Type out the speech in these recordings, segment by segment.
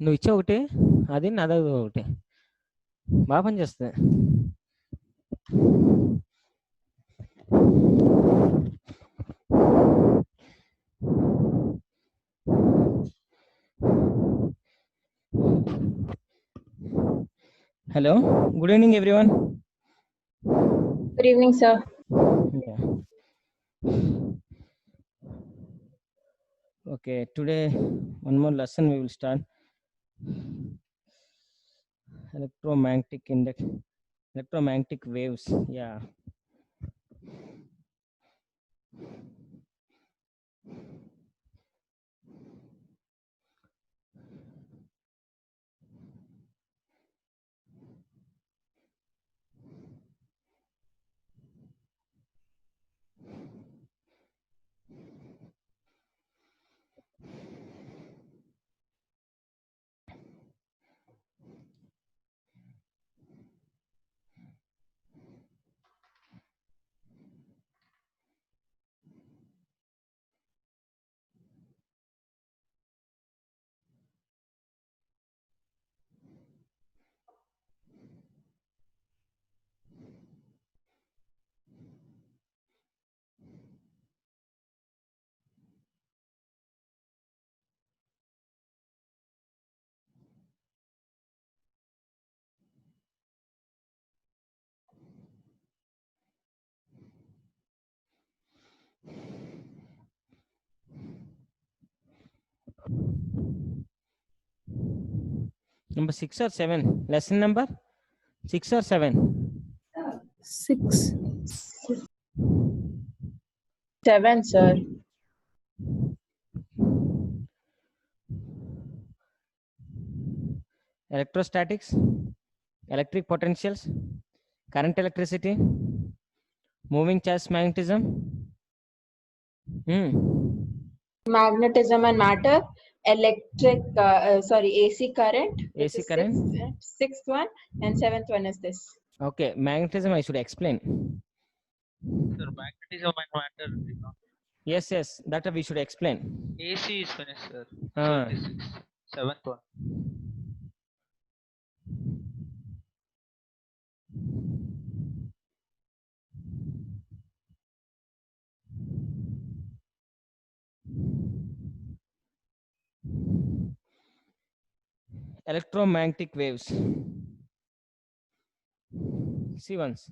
నువ్వు ఇచ్చే ఒకటే, అది నాది ఒకటే, బాగా పనిచేస్తుంది. Hello, good evening everyone. Good evening, sir. Yeah. Okay, today one more lesson we will start. Electromagnetic waves. Yeah. Number 6 or 7? Lesson number 6 or 7? 6. 7, sir. Electrostatics, electric potentials, current electricity, moving charge magnetism. Magnetism and matter, AC current. This AC is current. sixth one, and seventh one is this. Okay, magnetism I should explain. Sir, magnetism and matter. Yes, that we should explain. AC is finished, sir. Ah. So this is seventh one. Electromagnetic waves. See once.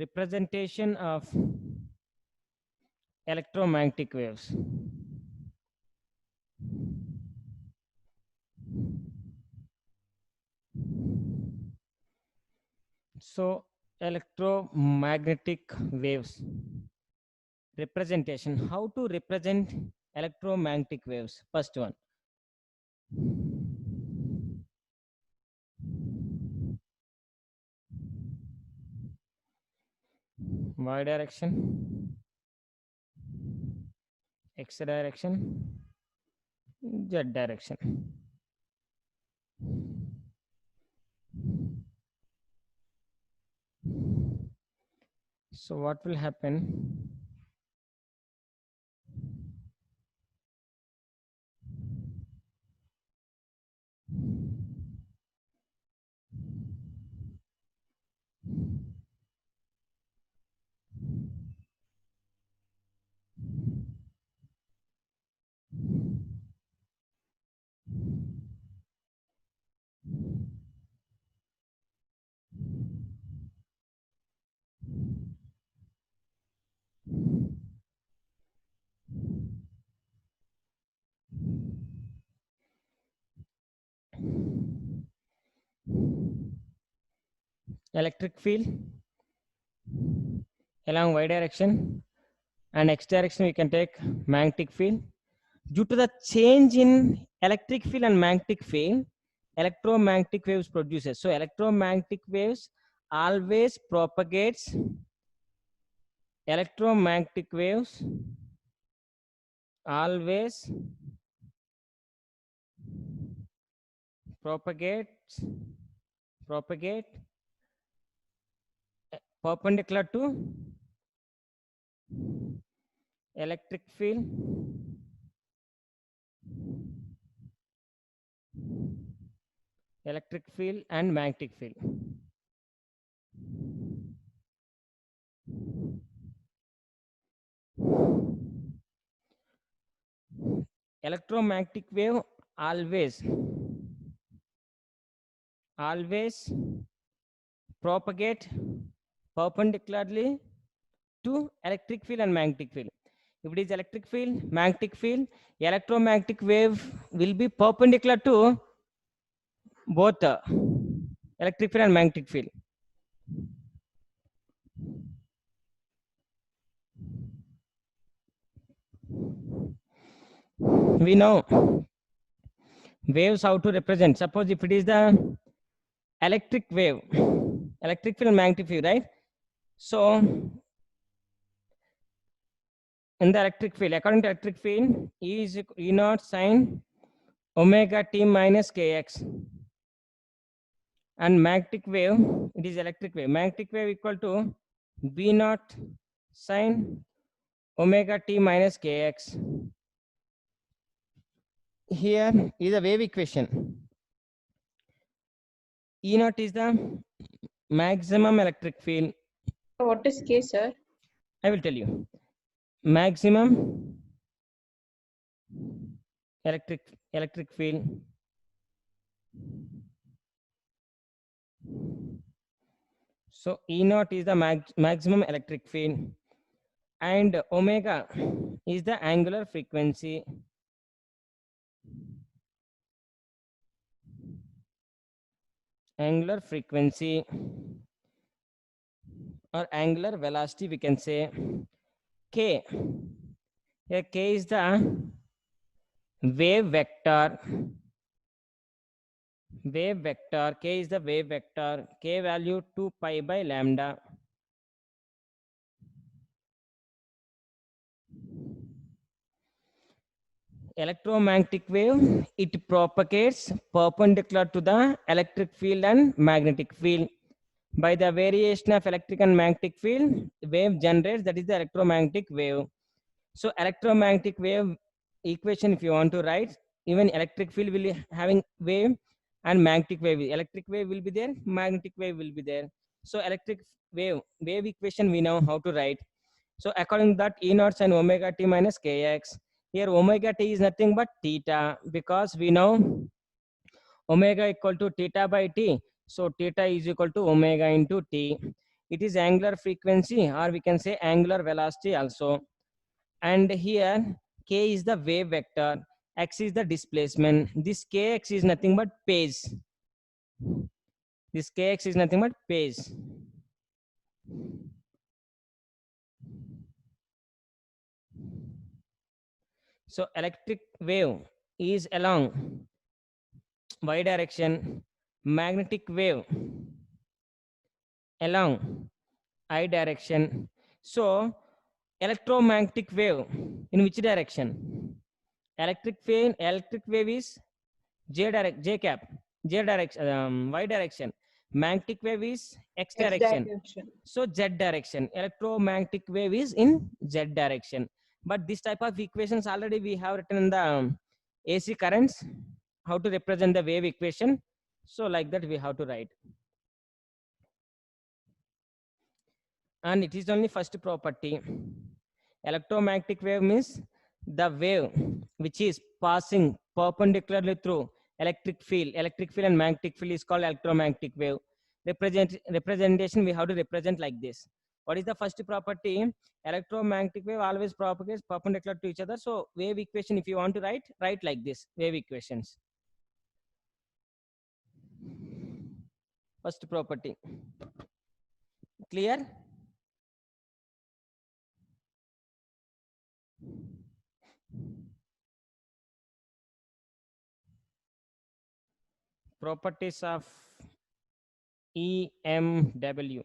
Representation of electromagnetic waves. So electromagnetic waves representation. How to represent electromagnetic waves? First one. Y direction, X direction, Z direction. So what will happen? Electric field along y direction, and x direction we can take magnetic field. Due to the change in electric field and magnetic field, electromagnetic waves produces. So electromagnetic waves always propagates. Electromagnetic waves always propagate perpendicular to electric field, and magnetic field. Electromagnetic wave always propagate perpendicularly to electric field and magnetic field. If it is electric field, magnetic field, electromagnetic wave will be perpendicular to both electric field and magnetic field. We know waves how to represent. Suppose if it is the electric wave, electric field and magnetic field, right? So in the electric field, according to electric field, E is E naught sine omega t minus kx. And magnetic wave, it is electric wave. Magnetic wave equal to B naught sine omega t minus kx. Here is a wave equation. E naught is the maximum electric field. What is K, sir? I will tell you. Maximum electric field. So E naught is the maximum electric field, and omega is the angular frequency. Angular frequency or angular velocity, we can say. K. Here K is the wave vector. Wave vector. K is the wave vector. K value 2 pi by lambda. Electromagnetic wave, it propagates perpendicular to the electric field and magnetic field. By the variation of electric and magnetic field, wave generates, that is the electromagnetic wave. So electromagnetic wave equation, if you want to write, even electric field will be having wave and magnetic wave. Electric wave will be there, magnetic wave will be there. So electric wave equation we know how to write. So according to that, E naught sine omega t minus kx. Here omega t is nothing but theta, because we know omega equal to theta by t. So theta is equal to omega into t. It is angular frequency, or we can say angular velocity also. And here k is the wave vector, x is the displacement. This kx is nothing but phase. This kx is nothing but phase. So electric wave is along y direction, magnetic wave along I direction. So electromagnetic wave in which direction? Electric wave is j cap, j direction, y direction. Magnetic wave is x direction. So z direction. Electromagnetic wave is in z direction. But this type of equations already we have written in the AC currents, how to represent the wave equation. So like that we have to write. And it is only first property. Electromagnetic wave means the wave which is passing perpendicularly through electric field. Electric field and magnetic field is called electromagnetic wave. Representation we have to represent like this. What is the first property? Electromagnetic wave always propagates perpendicular to each other. So wave equation, if you want to write like this, wave equations. First property. Clear? Properties of EMW.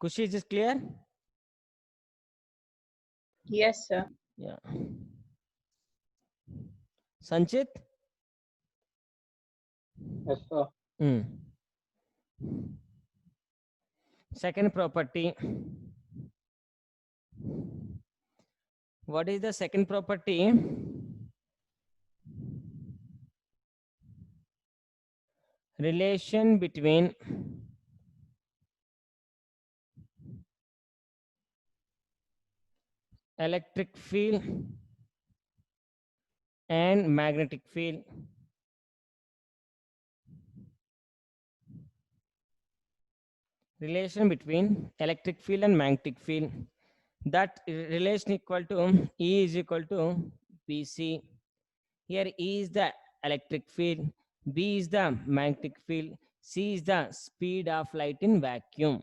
Kushi, is this clear? Yes, sir. Yeah. Sanchit? Yes, sir. Second property. What is the second property? Relation between electric field and magnetic field. Relation between electric field and magnetic field. That relation equal to E is equal to BC. Here E is the electric field, B is the magnetic field, C is the speed of light in vacuum.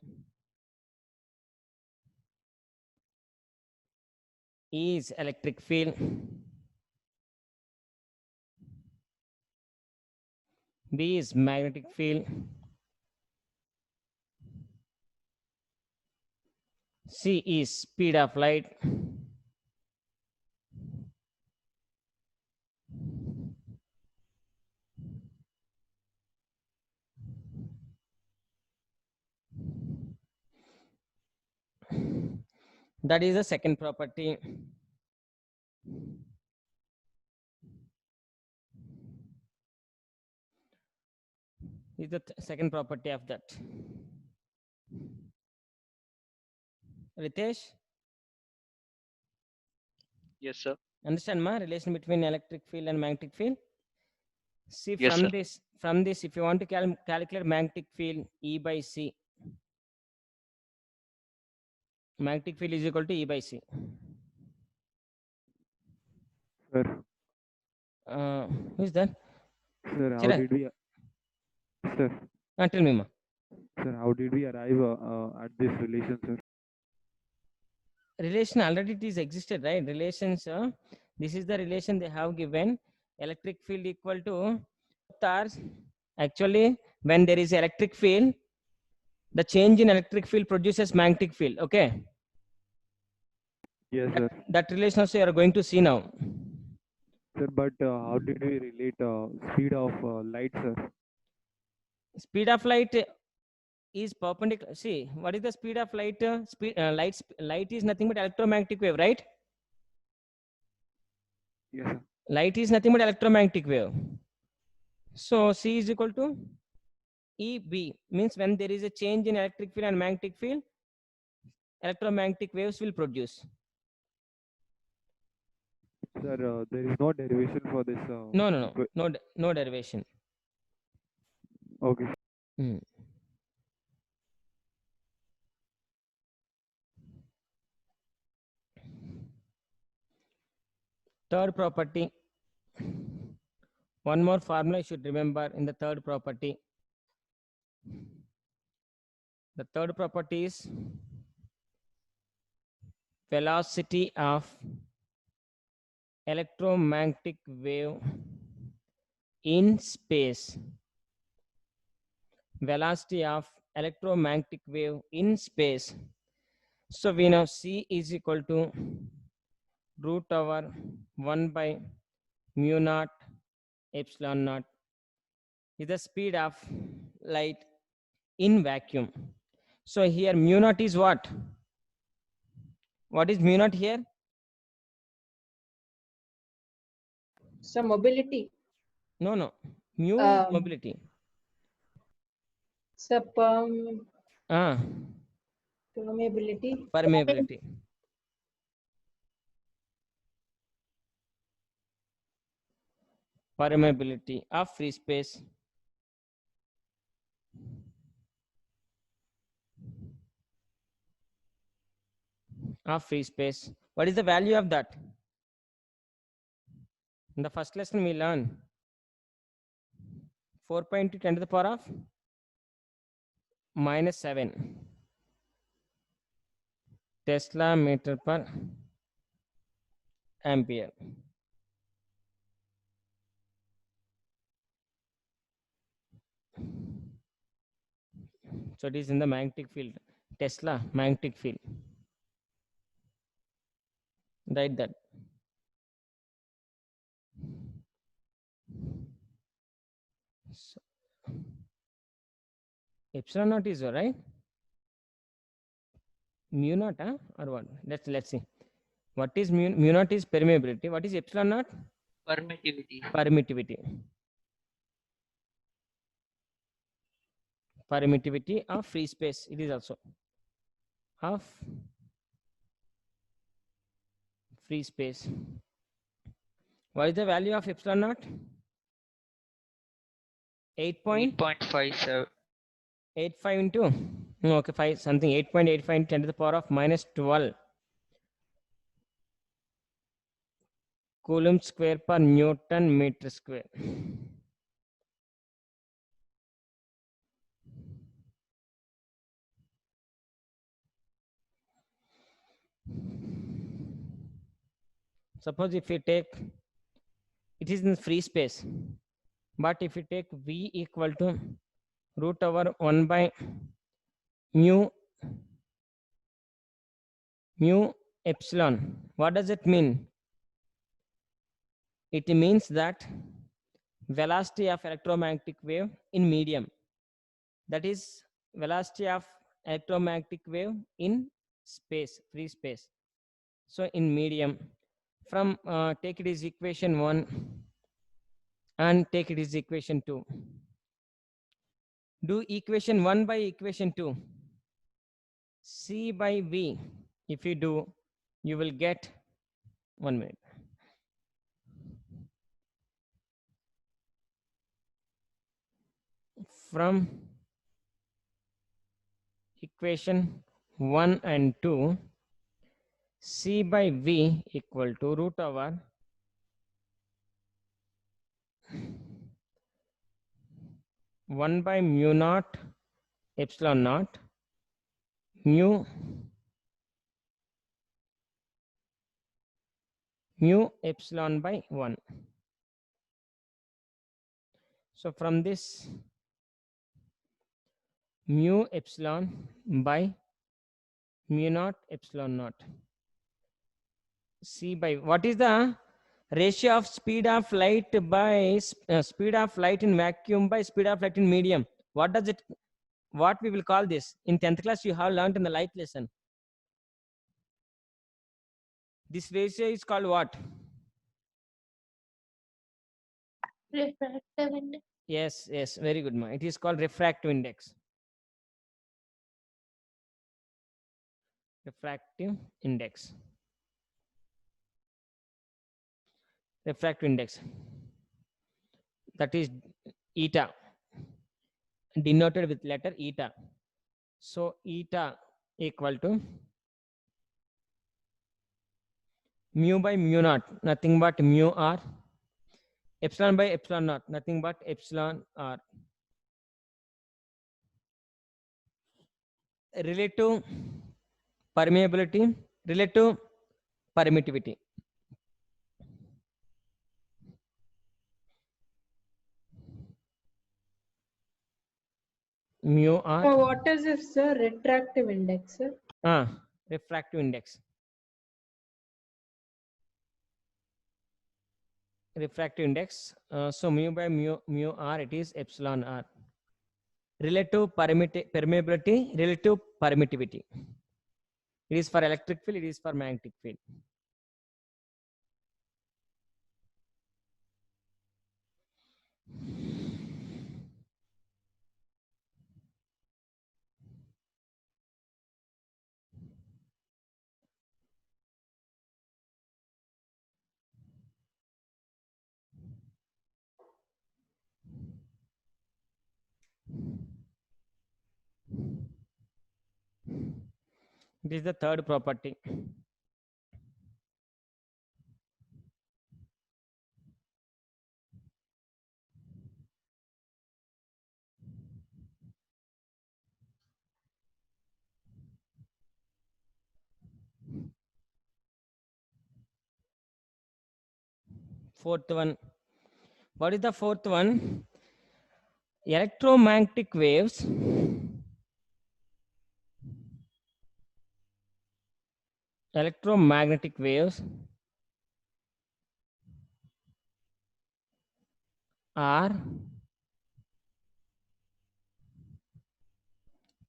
E is electric field, B is magnetic field, C is speed of light. That is the second property. Is the second property of that. Ritesh, Yes, sir. understand ma relation between electric field and magnetic field? See Yes, sir. from this, if you want to calculate magnetic field, E by C. Magnetic field is equal to E by C. Sir, Who is that? sir, how Chirag, did we, sir, tell me, ma. sir, how did we arrive at this relation, sir? Relation already it is existed, right? Relations. This is the relation they have given. Electric field equal to stars. Actually, when there is electric field, the change in electric field produces magnetic field. Okay, Yes, sir. that relation also you are going to see now. Sir, but how did we relate speed of light, sir? Speed of light is perpendicular. See, what is the speed of light? Light is nothing but electromagnetic wave, right? Yes, sir. Light is nothing but electromagnetic wave. So C is equal to EB, means when there is a change in electric field and magnetic field, electromagnetic waves will produce. Sir, there is no derivation for this. No derivation. Okay. Hmm. Third property. One more formula you should remember in the third property. The third property is velocity of electromagnetic wave in space. Velocity of electromagnetic wave in space. So we know C is equal to root over 1 by mu naught epsilon naught is the speed of light in vacuum. So here mu naught is what? What is mu naught here? Some mobility. No. Mu mobility. Ah, Permeability. permeability. Permeability of free space. Of free space. What is the value of that? In the first lesson we learned 4.10 to the power of -7 Tesla meter per ampere. So it is in the magnetic field. Tesla magnetic field. Write that. So, epsilon naught is right. mu naught, huh? Or what? Let's see. What is mu naught is permeability. What is epsilon naught? Permittivity. Permittivity. Permittivity of free space. It is also of free space. What is the value of epsilon naught? 8.85 8.57. into okay 5 something 8.85 into 10 to the power of minus 12 coulomb square per Newton meter square. Suppose if we take, it is in free space, but if we take V equal to root over 1 by mu epsilon, what does it mean? It means that velocity of electromagnetic wave in medium, that is velocity of electromagnetic wave in space, free space. So in medium, from take it is equation 1 and take it is equation 2. Do equation 1 by equation 2. C by V. If you do, you will get 1 minute. From equation 1 and 2, C by V equal to root over 1 by mu naught epsilon naught mu epsilon by 1. So from this, mu epsilon by mu naught epsilon naught C by, what is the ratio of speed of light by speed of light in vacuum by speed of light in medium? What does it, what we will call this? In 10th class you have learned in the light lesson. This ratio is called what? Refractive index. Yes, very good, ma. It is called refractive index. Refractive index. Refractive index. That is eta, denoted with letter eta. So eta equal to mu by mu naught, nothing but mu r. Epsilon by epsilon naught, nothing but epsilon r. Relative permeability, relative permittivity. Mu r. So what is this, sir? Retractive index, sir? Refractive index. Refractive index. So mu by mu r, it is epsilon r. Relative permeability, relative permittivity. It is for electric field, it is for magnetic field. This is the third property. Fourth one. What is the fourth one? Electromagnetic waves are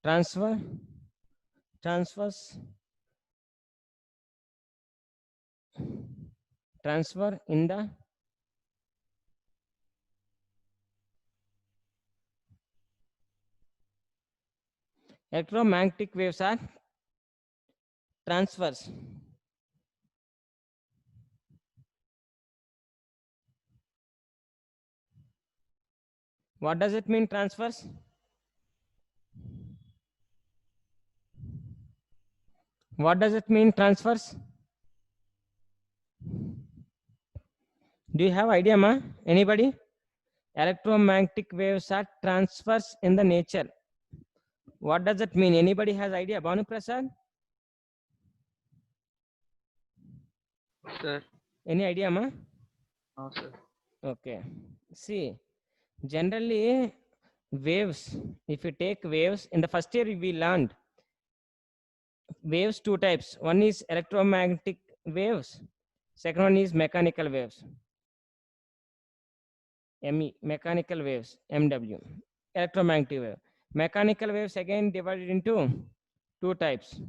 transverse transfer in the electromagnetic waves are transfers. What does it mean, transfers? What does it mean, transfers? Do you have idea, ma? Anybody? Electromagnetic waves are transfers in the nature. What does it mean? Anybody has idea? Banu Prasad? Sir, Any idea, ma? no, sir. Okay. See, generally, waves, if you take waves, in the first year we learned waves two types. One is electromagnetic waves, second one is mechanical waves. ME, mechanical waves, MW, electromagnetic wave. Mechanical waves again divided into two types.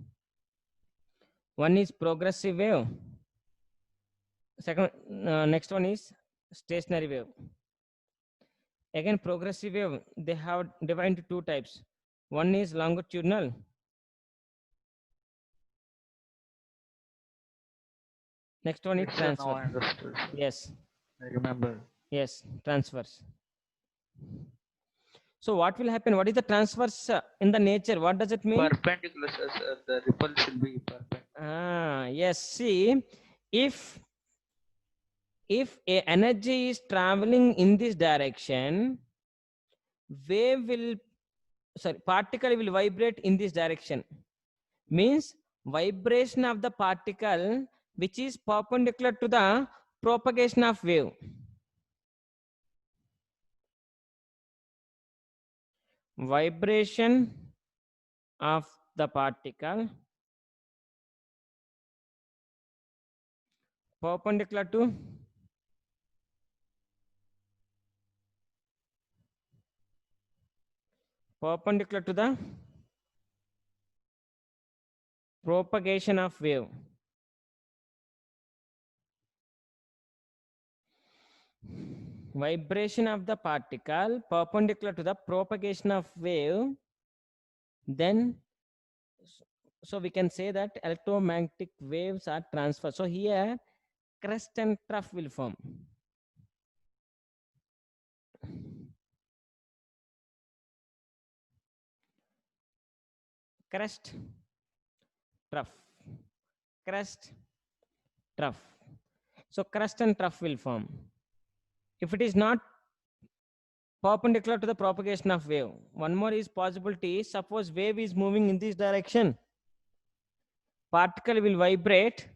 One is progressive wave. Second, next one is stationary wave. Again, progressive wave, they have divided into two types. One is longitudinal. Next one is Yes, sir, now I transfer. understood. Sir. Yes, I remember. yes, transfers. So what will happen? What is the transfers in the nature? What does it mean? Perpendicular, sir. The ripple should be perpendicular. Yes. See, if a energy is traveling in this direction, wave will, sorry, particle will vibrate in this direction. Means vibration of the particle which is perpendicular to the propagation of wave. Vibration of the particle perpendicular to the propagation of wave. Vibration of the particle perpendicular to the propagation of wave, then so we can say that electromagnetic waves are transferred. So here crest and trough will form. Crest, trough, crest, trough. So crest and trough will form. If it is not perpendicular to the propagation of wave, one more is possibility. Suppose wave is moving in this direction, particle will vibrate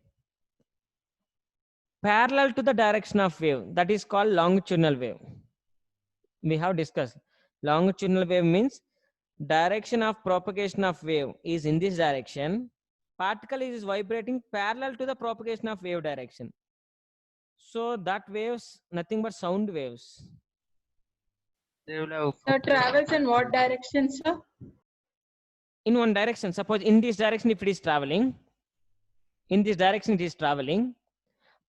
parallel to the direction of wave. That is called longitudinal wave. We have discussed longitudinal wave means direction of propagation of wave is in this direction, particle is vibrating parallel to the propagation of wave direction. So that waves nothing but sound waves. They will have. Sir, travels in what direction, sir? In one direction. Suppose in this direction if it is traveling, in this direction it is traveling,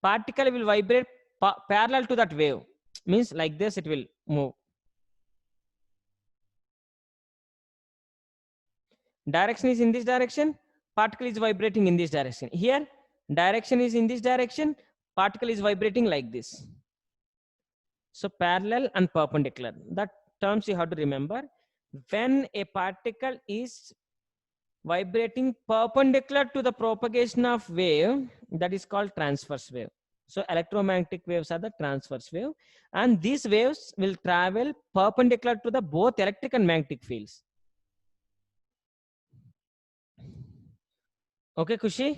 particle will vibrate parallel to that wave. Means like this it will move. Direction is in this direction, particle is vibrating in this direction. Here direction is in this direction, particle is vibrating like this. So parallel and perpendicular, that terms you have to remember. When a particle is vibrating perpendicular to the propagation of wave, that is called transverse wave. So electromagnetic waves are the transverse wave, and these waves will travel perpendicular to the both electric and magnetic fields. Okay, Kushi?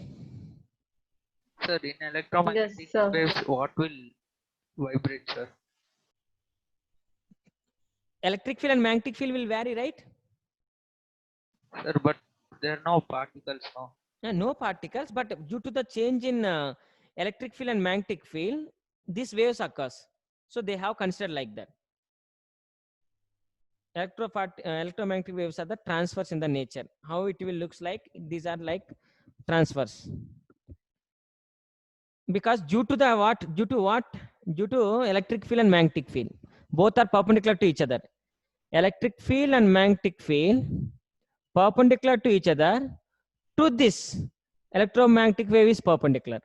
Sir, in electromagnetic Yes, sir. waves, what will vibrate, sir? Electric field and magnetic field will vary, right? Sir, but there are no particles now. No particles, but due to the change in electric field and magnetic field, these waves occurs. So they have considered like that. Electromagnetic waves are the transfers in the nature. How it will looks like? These are like transfers. Because due to the what? Due to what? Due to electric field and magnetic field. Both are perpendicular to each other. Electric field and magnetic field perpendicular to each other. To this, electromagnetic wave is perpendicular.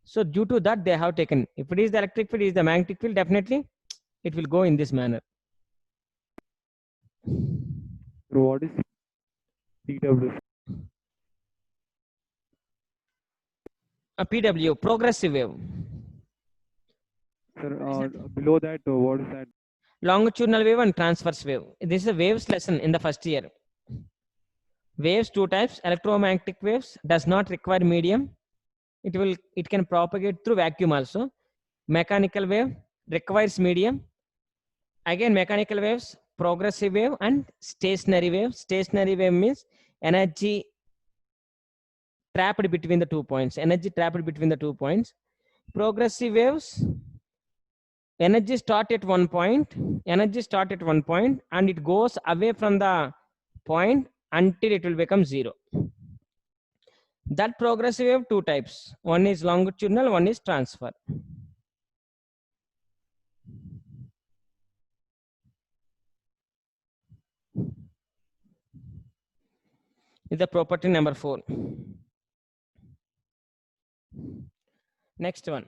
So due to that, they have taken. If it is the electric field, is the magnetic field, definitely it will go in this manner. So what is PW? A PW, progressive wave. Sir, below that, what is that? Longitudinal wave and transverse wave. This is a waves lesson in the first year. Waves, two types. Electromagnetic waves does not require medium. It can propagate through vacuum also. Mechanical wave requires medium. Again, mechanical waves, progressive wave and stationary wave. Stationary wave means energy trapped between the 2 points. Energy trapped between the 2 points. Progressive waves, energy start at 1 point. Energy start at 1 point and it goes away from the point until it will become zero. That progressive wave, two types. One is longitudinal, one is transfer. Is the property number 4. Next one.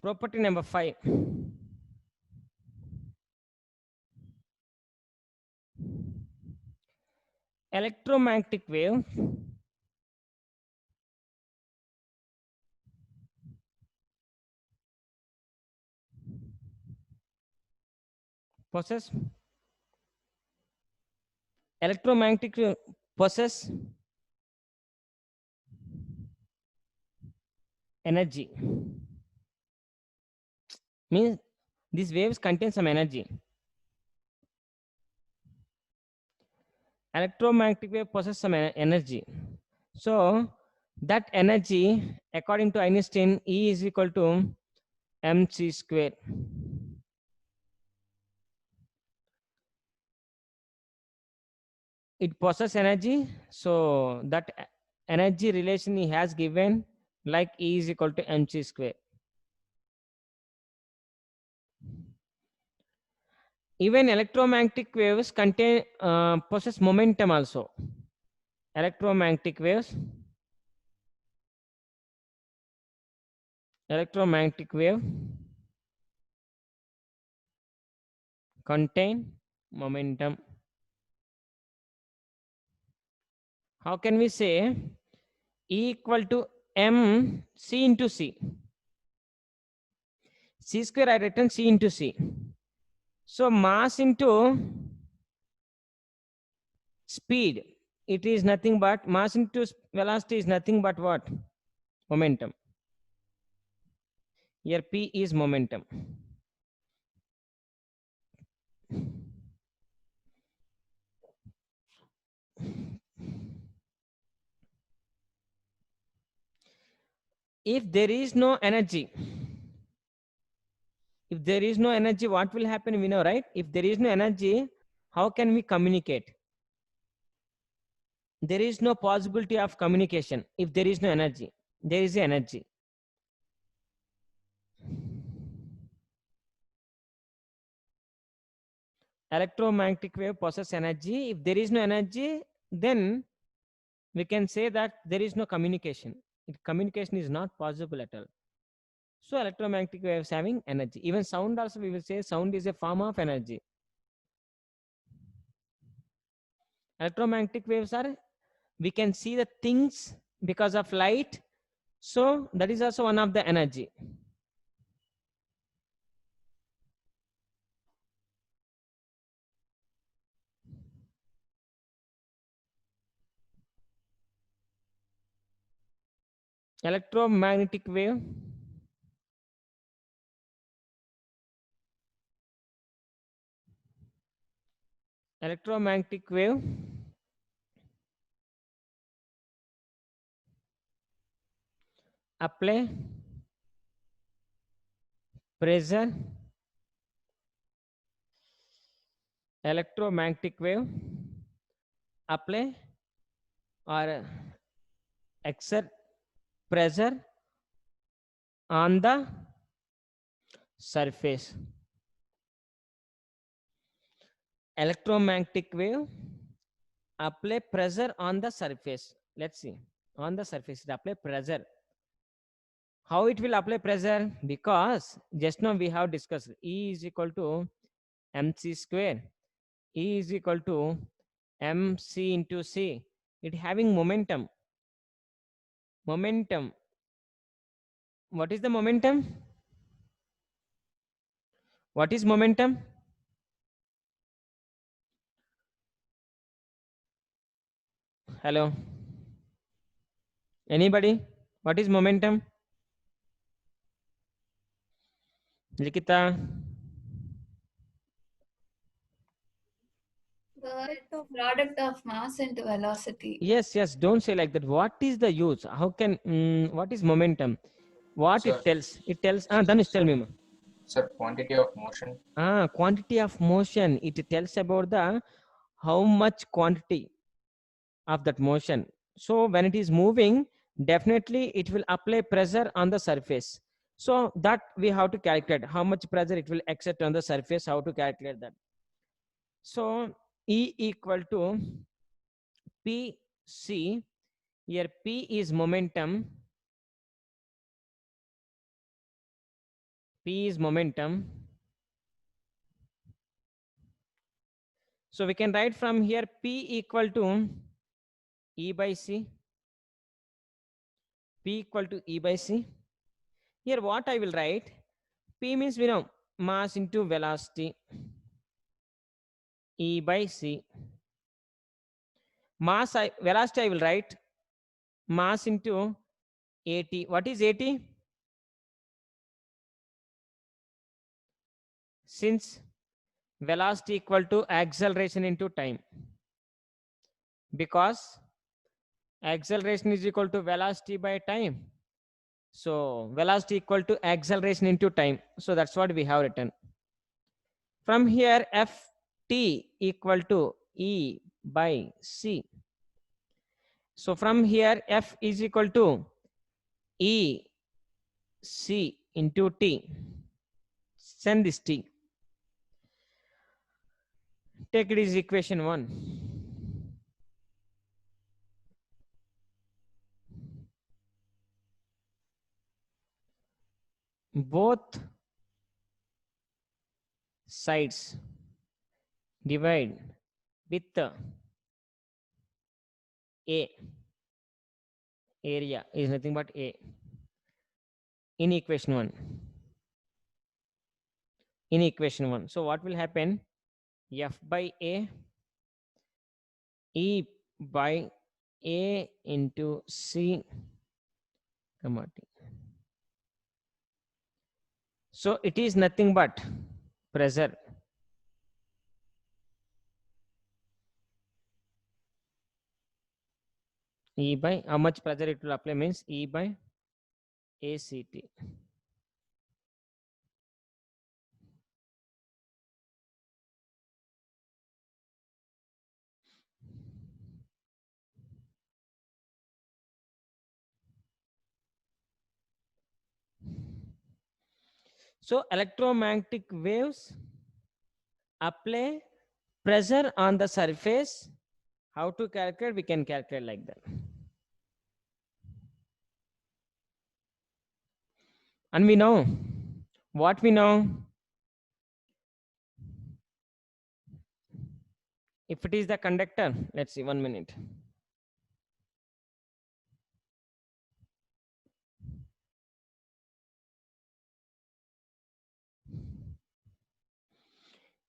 Property number 5. Electromagnetic wave possess possess energy. Means these waves contain some energy. Electromagnetic wave possess some energy. So that energy, according to Einstein, E is equal to mc square. It possesses energy, so that energy relation he has given like E is equal to mc square. Even electromagnetic waves contain possess momentum also. Electromagnetic wave contain momentum. How can we say E equal to m c into c? C square I written c into c. So mass into speed, it is nothing but mass into velocity is nothing but what? Momentum. Here P is momentum. If there is no energy, what will happen? We know, right? If there is no energy, how can we communicate? There is no possibility of communication if there is no energy. There is energy. Electromagnetic wave possesses energy. If there is no energy, then we can say that there is no communication. Communication is not possible at all. So electromagnetic waves having energy. Even sound also, we will say sound is a form of energy. Electromagnetic waves are, we can see the things because of light. So that is also one of the energy. Electromagnetic wave apply pressure, electromagnetic wave, apply or exert pressure on the surface. Electromagnetic wave apply pressure on the surface. Let's see. On the surface, it apply pressure. How it will apply pressure? Because just now we have discussed E is equal to mc square. E is equal to mc into c. It having momentum. Momentum. What is the momentum? What is momentum? Hello. Anybody? What is momentum? Likita. Product of mass into velocity. Yes. Don't say like that. What is the use? How can? What is momentum? What Sir, it tells? It tells. Dhanush, tell me. sir, quantity of motion. Quantity of motion. It tells about the how much quantity of that motion. So when it is moving, definitely it will apply pressure on the surface. So that we have to calculate how much pressure it will exert on the surface. How to calculate that? So E equal to PC. Here P is momentum. P is momentum. So we can write from here P equal to E by C. P equal to E by C. Here what I will write? P means we know mass into velocity. E by C. Velocity I will write mass into AT. What is AT? Since velocity equal to acceleration into time. Because acceleration is equal to velocity by time. So velocity equal to acceleration into time. So that's what we have written. From here, Ft equal to E by C. So from here, F is equal to E C into T. Send this T. Take it as equation 1. Both sides divide with A. Area is nothing but A. In equation 1. In equation 1. So what will happen? F by A, E by A into C, comma T. So it is nothing but pressure. E by how much pressure it will apply means E by ACT. So electromagnetic waves apply pressure on the surface. How to calculate? We can calculate like that. And we know what we know. If it is the conductor, let's see 1 minute.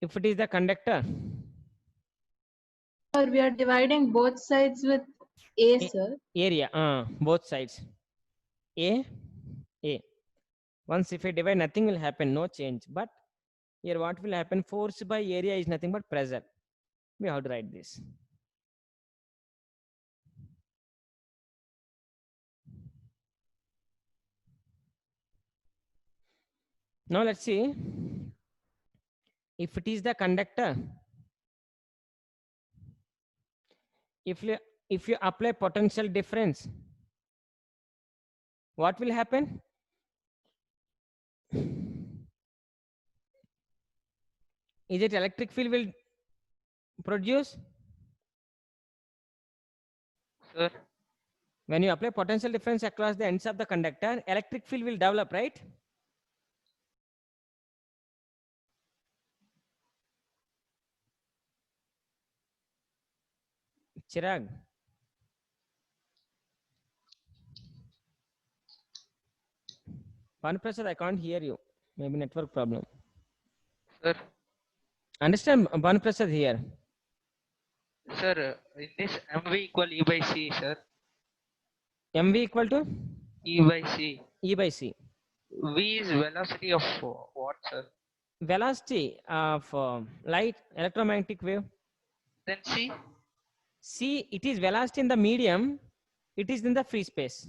If it is the conductor, Sir, we are dividing both sides with A, sir. area, both sides. A. Once if I divide, nothing will happen, no change. But here what will happen? Force by area is nothing but pressure. We have to write this. Now let's see if it is the conductor. If you apply potential difference, what will happen? Is it electric field will produce? Sir, When you apply potential difference across the ends of the conductor, electric field will develop, right? Chirag, Bhanuprasad, I can't hear you. Maybe network problem. sir, Understand Bhanuprasad here. sir, in this MV equal E by C, sir. MV equal to E by C. E by C. V is velocity of what, sir? Velocity of light, electromagnetic wave. Then C? C, it is velocity in the medium. It is in the free space.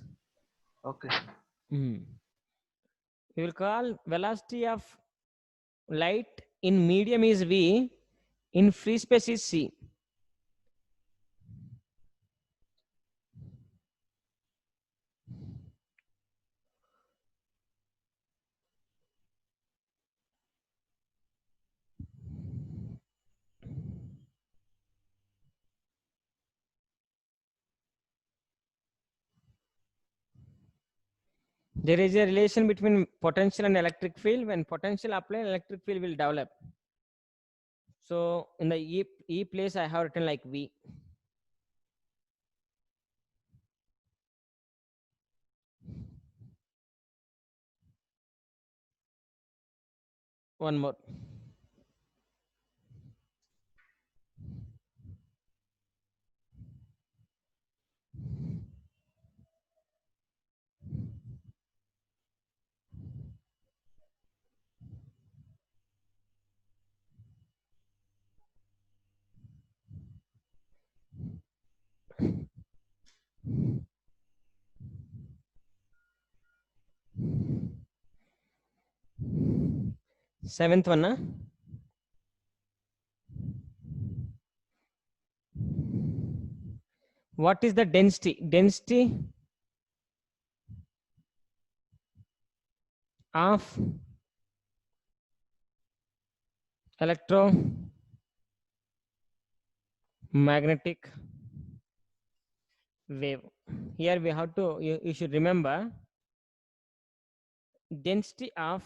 Okay, sir. We will call velocity of light in medium is V, in free space is C. There is a relation between potential and electric field. When potential applied, electric field will develop. So in the E place, I have written like V. One more. Seventh one, huh? What is the density? Density of electromagnetic wave. Here we have to, you should remember density of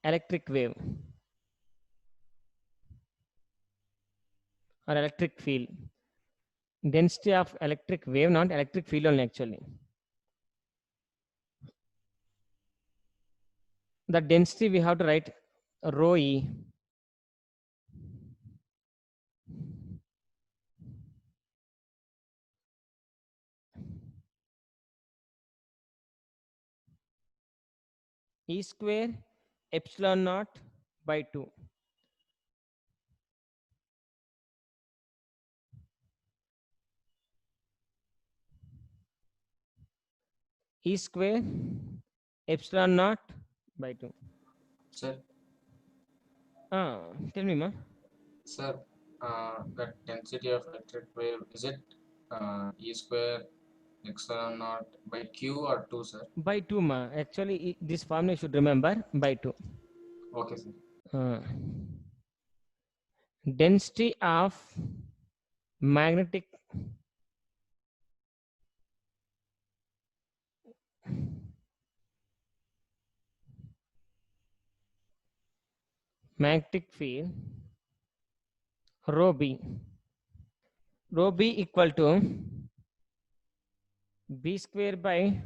electric wave or electric field. Density of electric wave, not electric field only actually. The density we have to write rho E. E square epsilon naught by 2. E square epsilon naught by 2. Sir, Tell me, ma. sir, the density of electric wave, is it E square epsilon naught by Q or 2, sir? By 2, ma. Actually, this formula you should remember by 2. Okay, sir. Density of magnetic field rho B. Rho B equal to B square by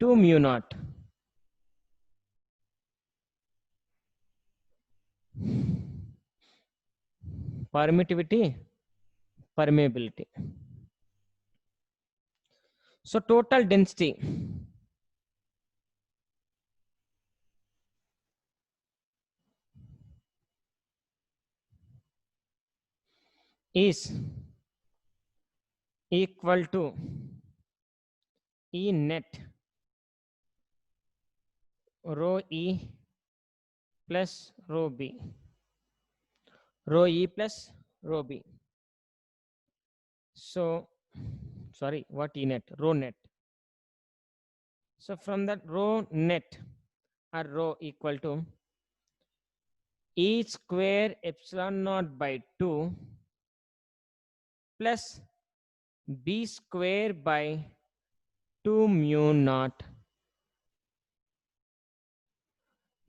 2 mu naught. Permittivity, permeability. So total density is equal to E net rho E plus rho B. Rho E plus rho B. So, sorry, what E net? Rho net. So from that rho net or rho equal to E square epsilon naught by 2 plus B square by 2 mu naught.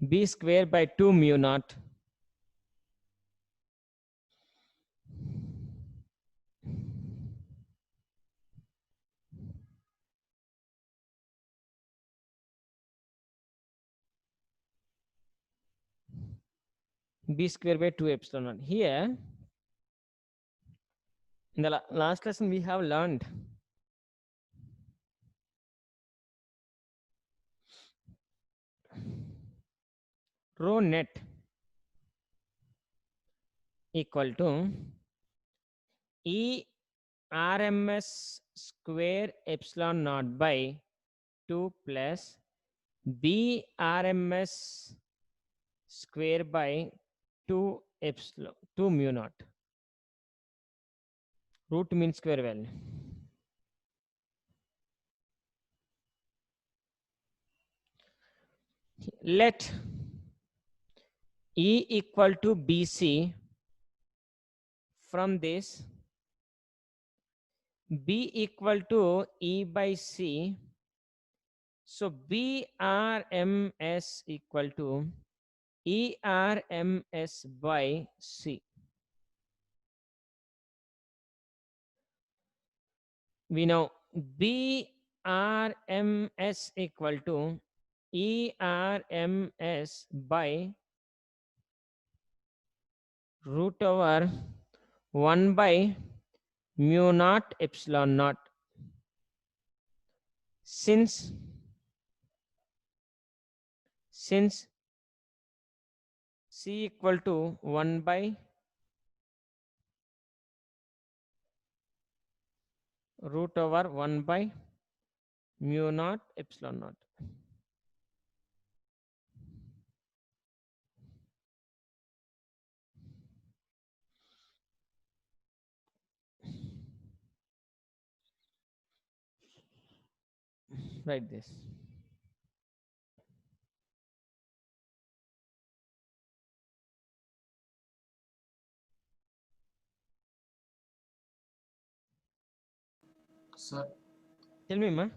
B square by 2 mu naught B square by 2 epsilon naught. Here, in the last lesson, we have learned rho net equal to E RMS square epsilon naught by 2 plus B RMS square by 2 epsilon 2 mu naught. Root mean square value. Let E equal to BC. From this, B equal to E by C. So BRMS equal to ERMS by C. We know BRMS equal to ERMS by root over 1 by mu naught epsilon naught. Since C equal to 1 by root over 1 by mu naught epsilon naught. Write this. Sir, Tell me, ma.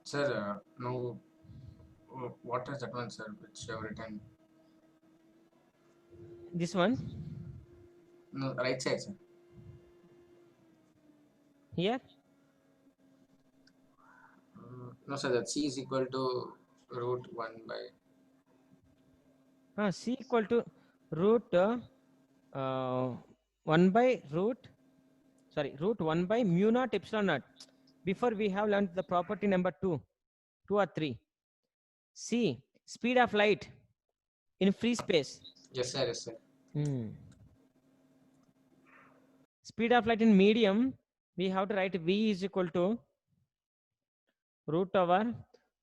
sir, now what is that one, sir, which you have written? This one No, right side, sir. here. No, sir, that C is equal to root 1 by. C equal to root 1 by root root 1 by mu naught epsilon naught. Before we have learned the property number 2 or 3. C, speed of light in free space. Yes, sir, yes, sir. Speed of light in medium, we have to write V is equal to root over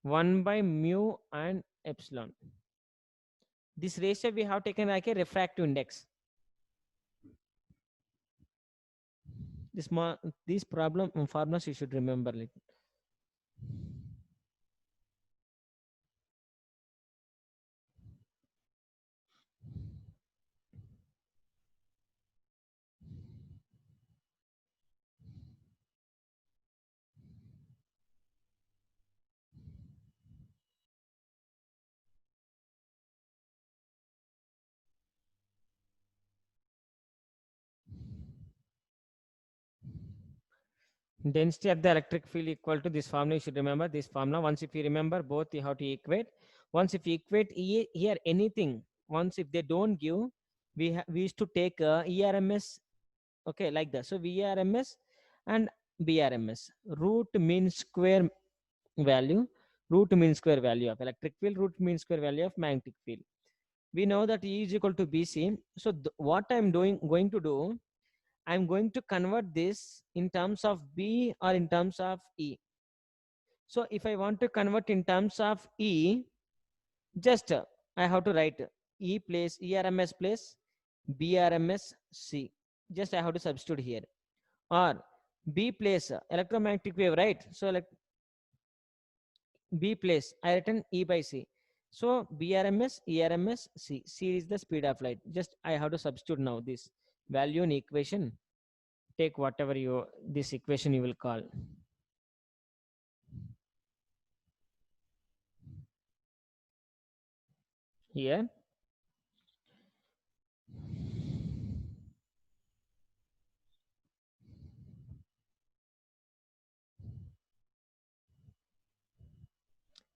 1 by mu and epsilon. This ratio we have taken like a refractive index. This problem formulas you should remember. Density of the electric field equal to this formula. You should remember this formula. Once if you remember both, you have to equate. Once if you equate here anything, once if they don't give, we used to take ERMS, okay, like that. So VRMS and BRMS. Root mean square value. Root mean square value of electric field. Root mean square value of magnetic field. We know that E is equal to BC. So what I'm going to do, I'm going to convert this in terms of B or in terms of E. So if I want to convert in terms of E, just I have to write E place ERMS place BRMS C. Just I have to substitute here. Or B place electromagnetic wave, right? So like B place I written E by C. So BRMS ERMS C. C is the speed of light. Just I have to substitute now this value in equation. Take whatever you this equation you will call. Here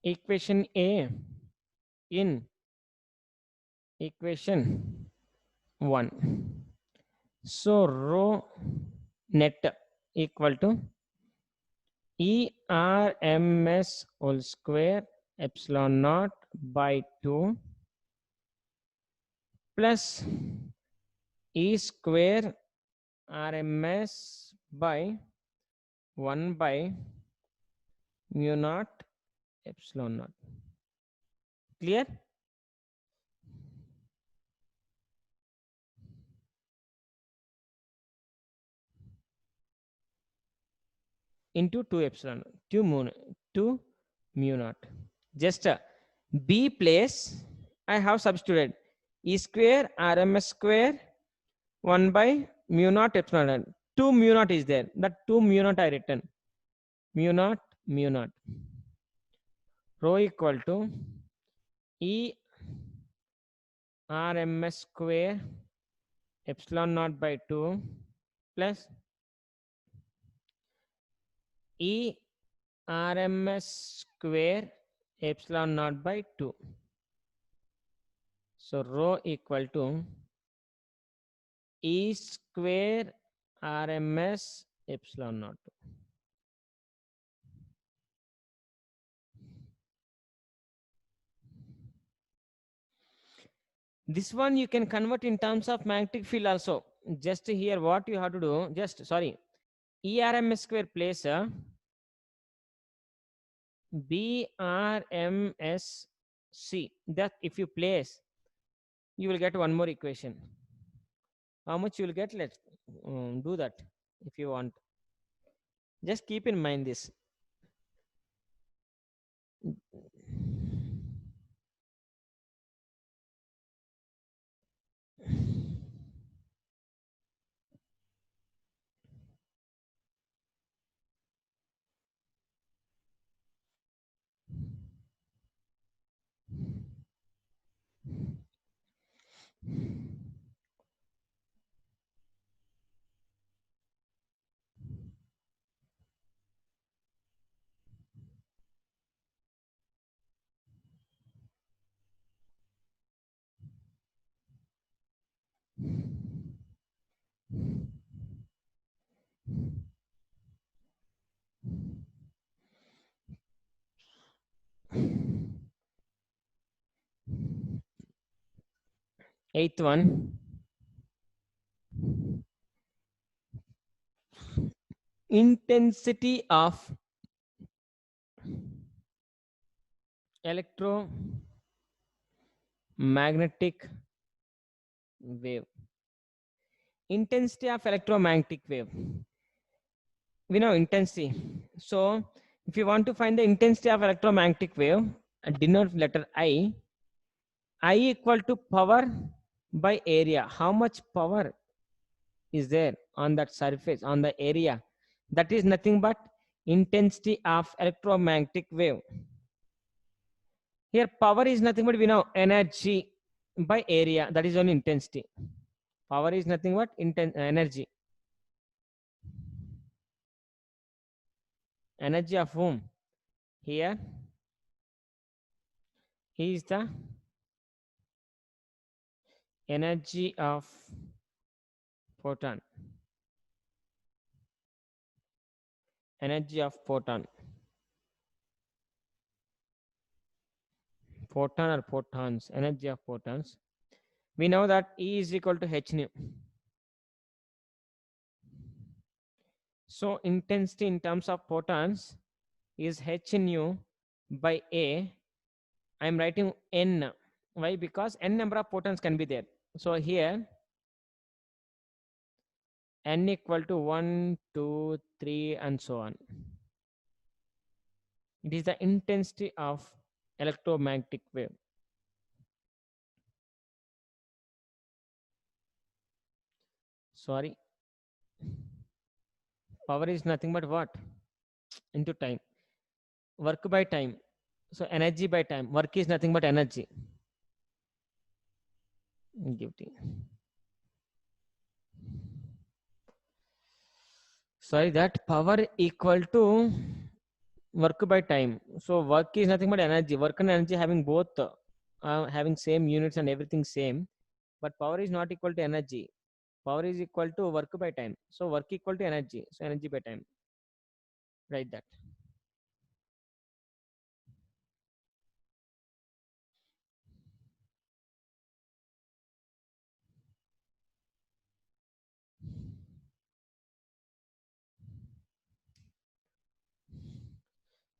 equation A in equation 1. So rho net equal to ERMS whole square epsilon naught by 2 plus E square RMS by 1 by mu naught epsilon naught. Clear? Into 2 epsilon 2 mu naught. Just B place I have substituted E square RMS square 1 by mu naught epsilon naught. 2 mu naught is there. That 2 mu naught I written. Mu naught. Rho equal to E RMS square epsilon naught by 2 plus E RMS square epsilon naught by 2. So rho equal to E square RMS epsilon naught. This one you can convert in terms of magnetic field also. Just here what you have to do, just sorry, ERMS square place BRMS C. That if you place, you will get one more equation. How much you will get? Let's do that if you want. Just keep in mind this. Eighth one. Intensity of electromagnetic wave. Intensity of electromagnetic wave. We know intensity. So if you want to find the intensity of electromagnetic wave, denote letter I equal to power by area. How much power is there on that surface, on the area? That is nothing but intensity of electromagnetic wave. Here power is nothing but we know energy by area. That is only intensity. Power is nothing but energy. Energy of whom? Here is the energy of photon. Energy of photon. Photon or photons. Energy of photons. We know that E is equal to h nu. So intensity in terms of photons is h nu by a. I'm writing n. Why? Because n number of photons can be there. So here n equal to 1, 2, 3 and so on. It is the intensity of electromagnetic wave. Sorry, power is nothing but what? Into time. Work by time. So energy by time. Work is nothing but energy. Give it. Sorry, that power equal to work by time. So work is nothing but energy. Work and energy having both having same units and everything same, but power is not equal to energy. Power is equal to work by time. So work equal to energy. So energy by time. Write that.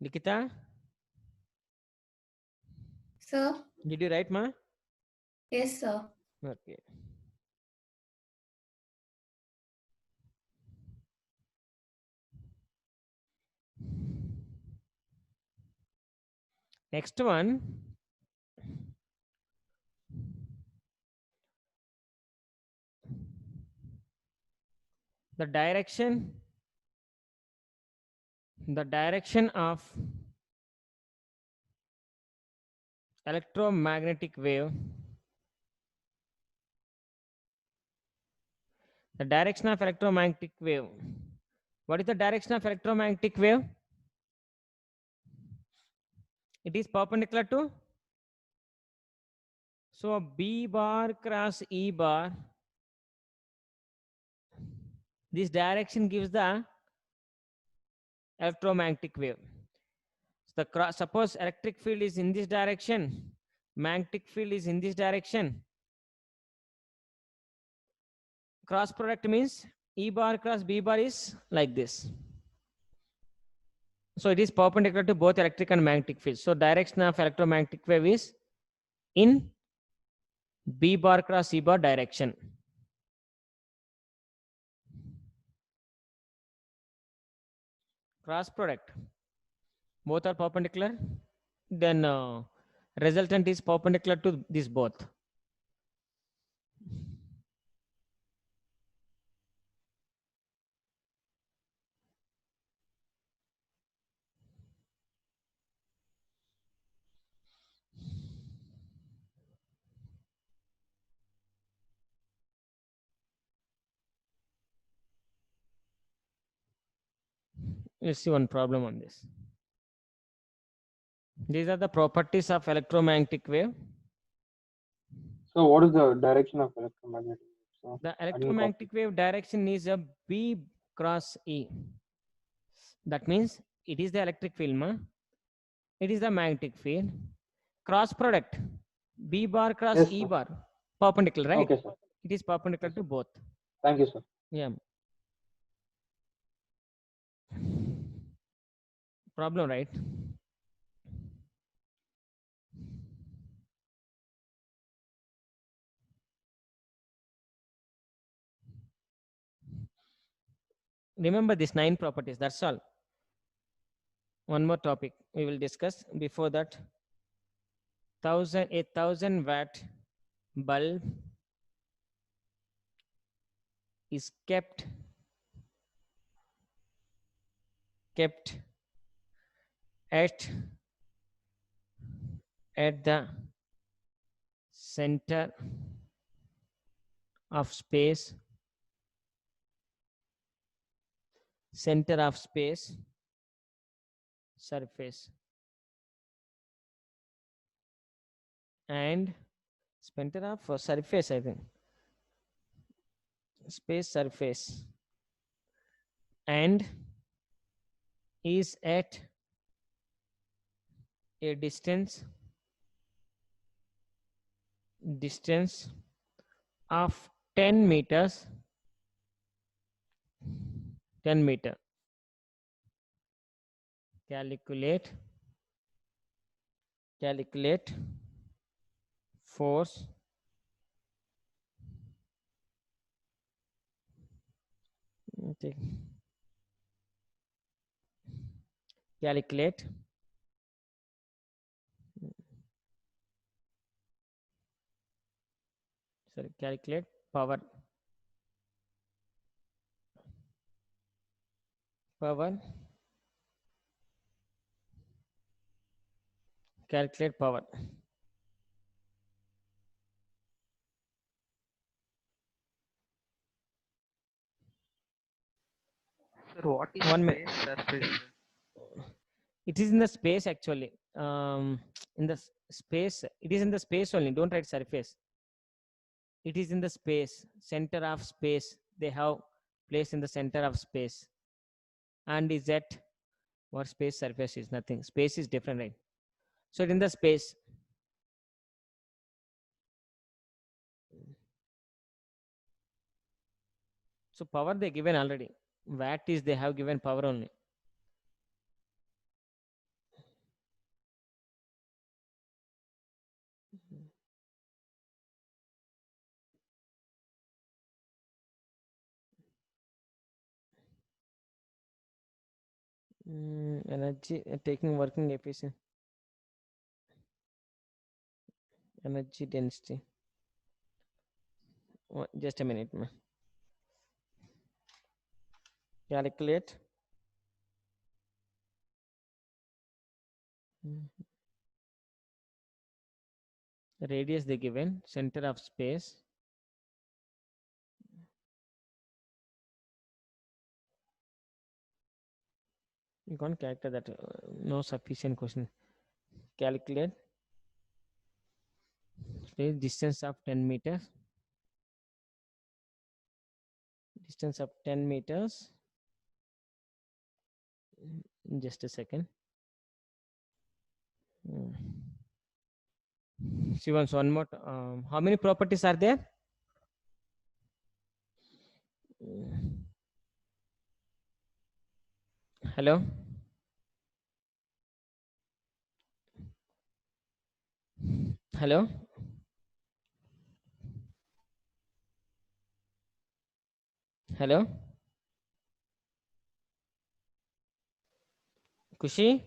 Nikita, Sir? did you write, ma? Yes, sir. Okay. Next one. The direction of electromagnetic wave. The direction of electromagnetic wave. What is the direction of electromagnetic wave? It is perpendicular to. So B bar cross E bar. This direction gives the electromagnetic wave. So the suppose electric field is in this direction, magnetic field is in this direction. Cross product means E bar cross B bar is like this. So it is perpendicular to both electric and magnetic fields. So direction of electromagnetic wave is in B bar cross E bar direction. Cross product, both are perpendicular, then resultant is perpendicular to this both. You see one problem on this. These are the properties of electromagnetic wave. So what is the direction of electromagnetic wave? The electromagnetic wave direction is a B cross E. That means it is the electric field, ma. It is the magnetic field. Cross product, B bar cross Yes, E sir. bar, perpendicular, right? Okay, sir. It is perpendicular to both. Thank you, sir. Yeah. Problem, right? Remember these 9 properties, that's all. One more topic we will discuss. Before that, 1000 watt bulb is kept at the center of space, surface, and center of surface, I think, space surface, and is at a distance of 10 meters, 10 meter. calculate force take calculate calculate power calculate power. Sir, what is One minute. space surface? It is in the space actually. In the space, it is in the space only. Don't write surface. It is in the space, center of space. They have placed in the center of space. And is that what space surface is? Nothing. Space is different, right? So it in the space. So power they given already. Watt is they have given power only. Energy taking working efficiency. Energy density. Just a minute. Calculate. Radius they given, center of space. You can't calculate that. No sufficient question. Calculate distance of 10 meters. Distance of 10 meters. Just a second. She wants one more. How many properties are there? Hello. Hello. Hello. Kushi.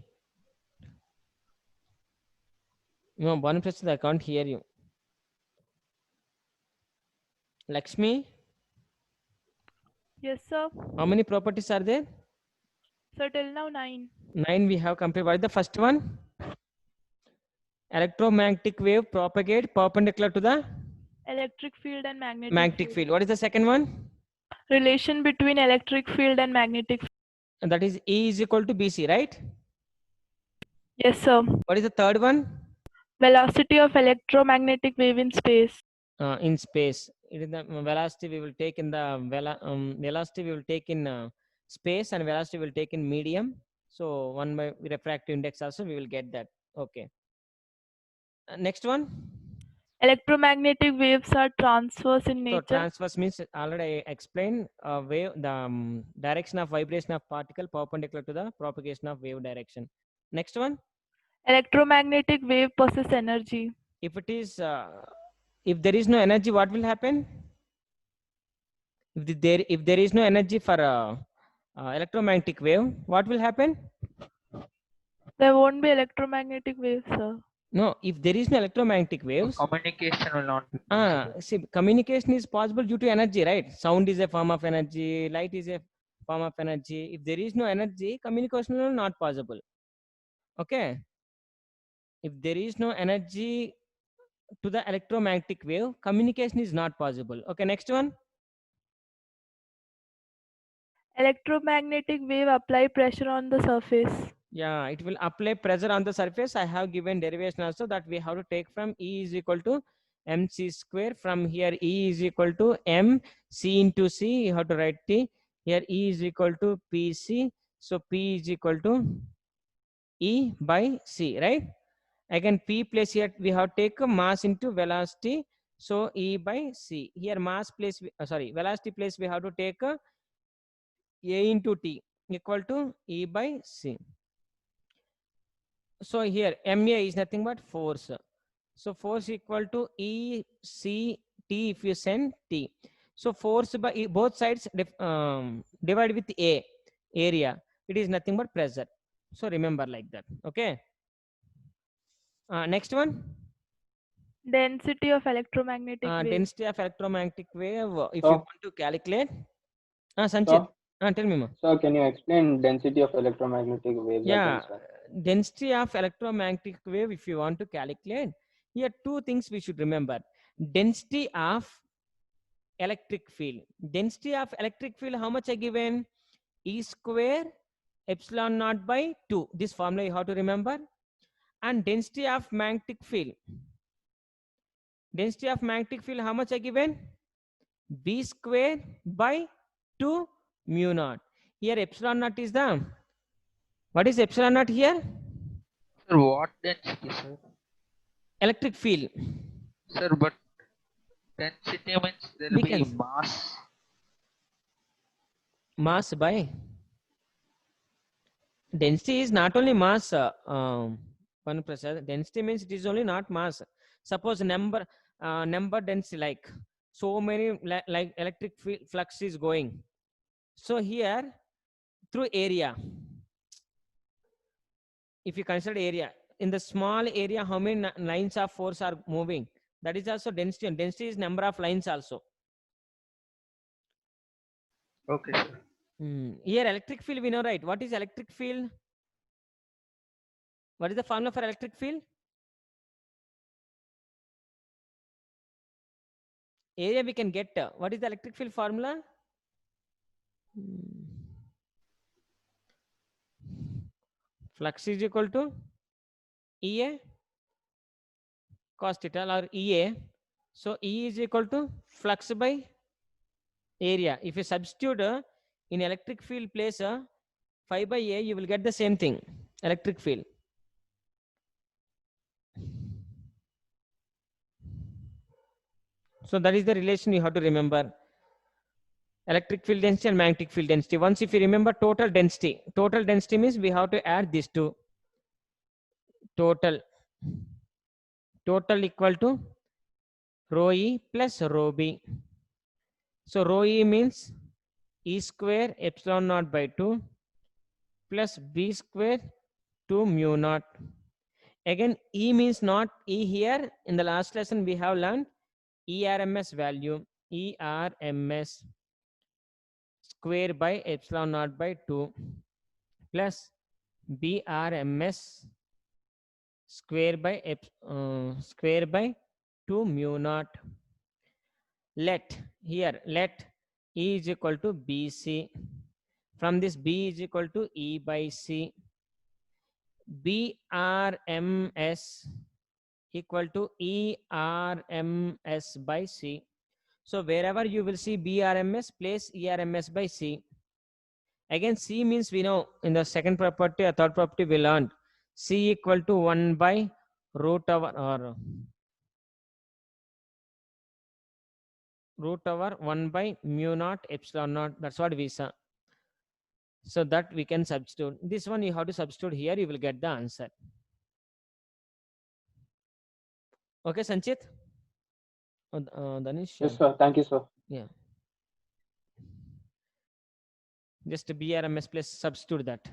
No, one person I can't hear you. Lakshmi. Yes, sir. How many properties are there? So till now 9. 9 we have completed. What is the first one? Electromagnetic wave propagate perpendicular to the Electric field and magnetic magnetic field. What is the second one? Relation between electric field and magnetic field. And that is E is equal to BC, right? Yes, sir. What is the third one? Velocity of electromagnetic wave in space. In space. It is the velocity we will take in the velocity we will take in space, and velocity we will take in medium. So 1 by refractive index also we will get that. Okay. Next one. Electromagnetic waves are transverse in So nature. transverse means already I explained wave the direction of vibration of particle perpendicular to the propagation of wave direction. Next one. Electromagnetic wave possess energy. If it is if there is no energy, what will happen? If there is no energy for electromagnetic wave, what will happen? There won't be electromagnetic waves, sir. No, if there is no electromagnetic waves, Communication will not be possible. see, communication is possible due to energy, right? Sound is a form of energy, light is a form of energy. If there is no energy, communication will not possible. Okay. If there is no energy to the electromagnetic wave, communication is not possible. Okay, next one. Electromagnetic wave apply pressure on the surface. Yeah, it will apply pressure on the surface. I have given derivation also that we have to take from E is equal to mc square. From here E is equal to m c into c. You have to write T. Here E is equal to pc. So P is equal to E by c, right? Again P place here we have take mass into velocity. So E by c. Here mass place velocity place we have to take A into T equal to E by c. So here ma is nothing but force. So force equal to E C T if you send T. So force by both sides divide with A area. It is nothing but pressure. So remember like that. Okay. Next one. Density of electromagnetic wave. Density of electromagnetic wave. If So- you want to calculate. Sanchit. Tell me, ma. So can you explain density of electromagnetic waves Yeah, again, sir? density of electromagnetic wave, if you want to calculate, here two things we should remember. Density of electric field. Density of electric field, how much I given? E square epsilon naught by 2. This formula you have to remember. And density of magnetic field. Density of magnetic field, how much I given? B square by 2 mu naught. Here epsilon naught is the, what is epsilon naught here? Sir, what density, sir? Electric field. Sir, but density means there will We be can- mass. Mass by density is not only mass. One Prasad, density means it is only not mass. Suppose number density, like so many like electric flux is going. So here through area, if you consider area, in the small area, how many lines of force are moving? That is also density. And density is number of lines also. Okay, sir. Here electric field we know, right? What is electric field? What is the formula for electric field? Area we can get. What is the electric field formula? Flux is equal to EA cos theta or EA. So E is equal to flux by area. If you substitute in electric field place phi by A, you will get the same thing, electric field. So that is the relation you have to remember. Electric field density and magnetic field density. Once if you remember total density means we have to add these two. Total equal to rho E plus rho B. So rho E means E square epsilon naught by 2 plus B square 2 mu naught. Again, E means not E here. In the last lesson, we have learned ERMS value. ERMS square by epsilon naught by 2 plus BRMS square by 2 mu naught. Let E is equal to BC. From this, B is equal to E by C. BRMS equal to ERMS by C. So wherever you will see BRMS, place ERMS by C. Again, C means we know in the second property or third property we learned C equal to 1 by root over 1 by mu naught epsilon naught. That's what we saw. So that we can substitute. This one you have to substitute here, you will get the answer. Okay, Sanchit? Danish? Yes, sir. Thank you, sir. Yeah. Just BRMS plus substitute that.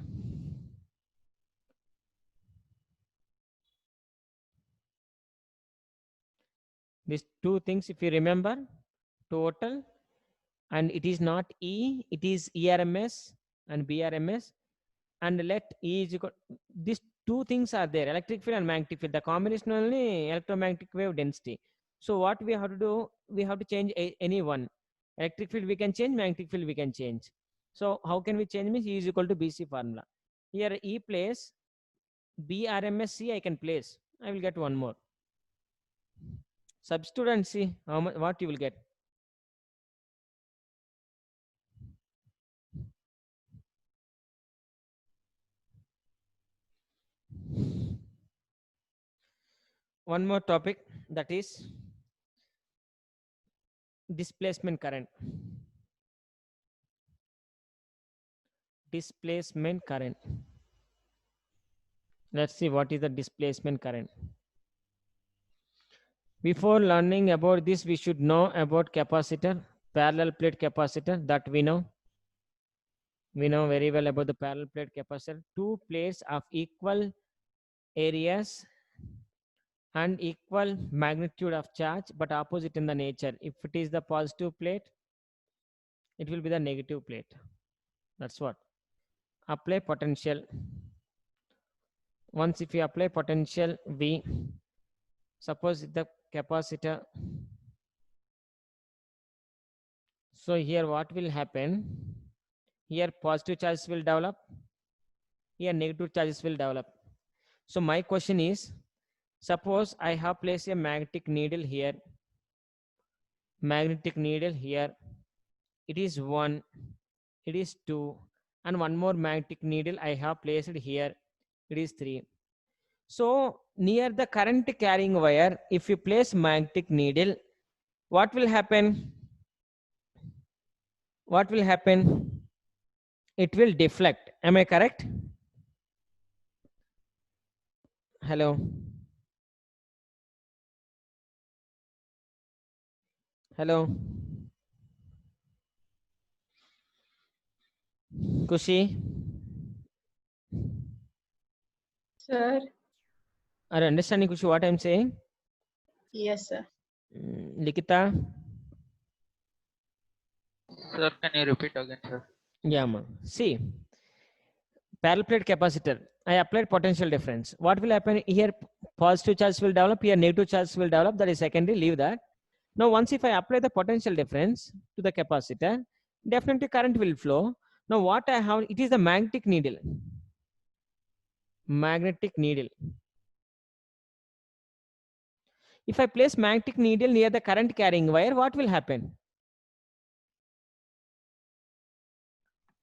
These two things, if you remember, total, and it is not E, it is ERMS and BRMS, and let E is equal. These two things are there, electric field and magnetic field. The combination only electromagnetic wave density. So what we have to do, we have to change any one. Electric field we can change, magnetic field we can change. So how can we change? Means E is equal to BC formula. Here E place, BRMS C I can place. I will get one more. Substitute and see how much, what you will get. One more topic, that is displacement current. Displacement current. Let's see what is the displacement current. Before learning about this, we should know about capacitor, parallel plate capacitor, that we know. We know very well about the parallel plate capacitor. Two plates of equal areas and equal magnitude of charge, but opposite in the nature. If it is the positive plate, it will be the negative plate. That's what. Apply potential. Once if you apply potential V, suppose the capacitor. So here what will happen? Here positive charges will develop. Here negative charges will develop. So my question is, suppose I have placed a magnetic needle here. Magnetic needle here. It is 1, it is 2, and one more magnetic needle I have placed here. It is 3. So near the current carrying wire, if you place magnetic needle, what will happen? What will happen? It will deflect. Am I correct? Hello. Hello. Kushi. Sir. Are you understanding, Kushi, what I'm saying? Yes, sir. Likita. Sir, can you repeat again, sir? Yeah, ma. See, parallel plate capacitor. I applied potential difference. What will happen here? Positive charge will develop. Here negative charge will develop. That is secondary. Leave that. Now, once if I apply the potential difference to the capacitor, definitely current will flow. Now, what I have, it is the magnetic needle. Magnetic needle. If I place magnetic needle near the current carrying wire, what will happen?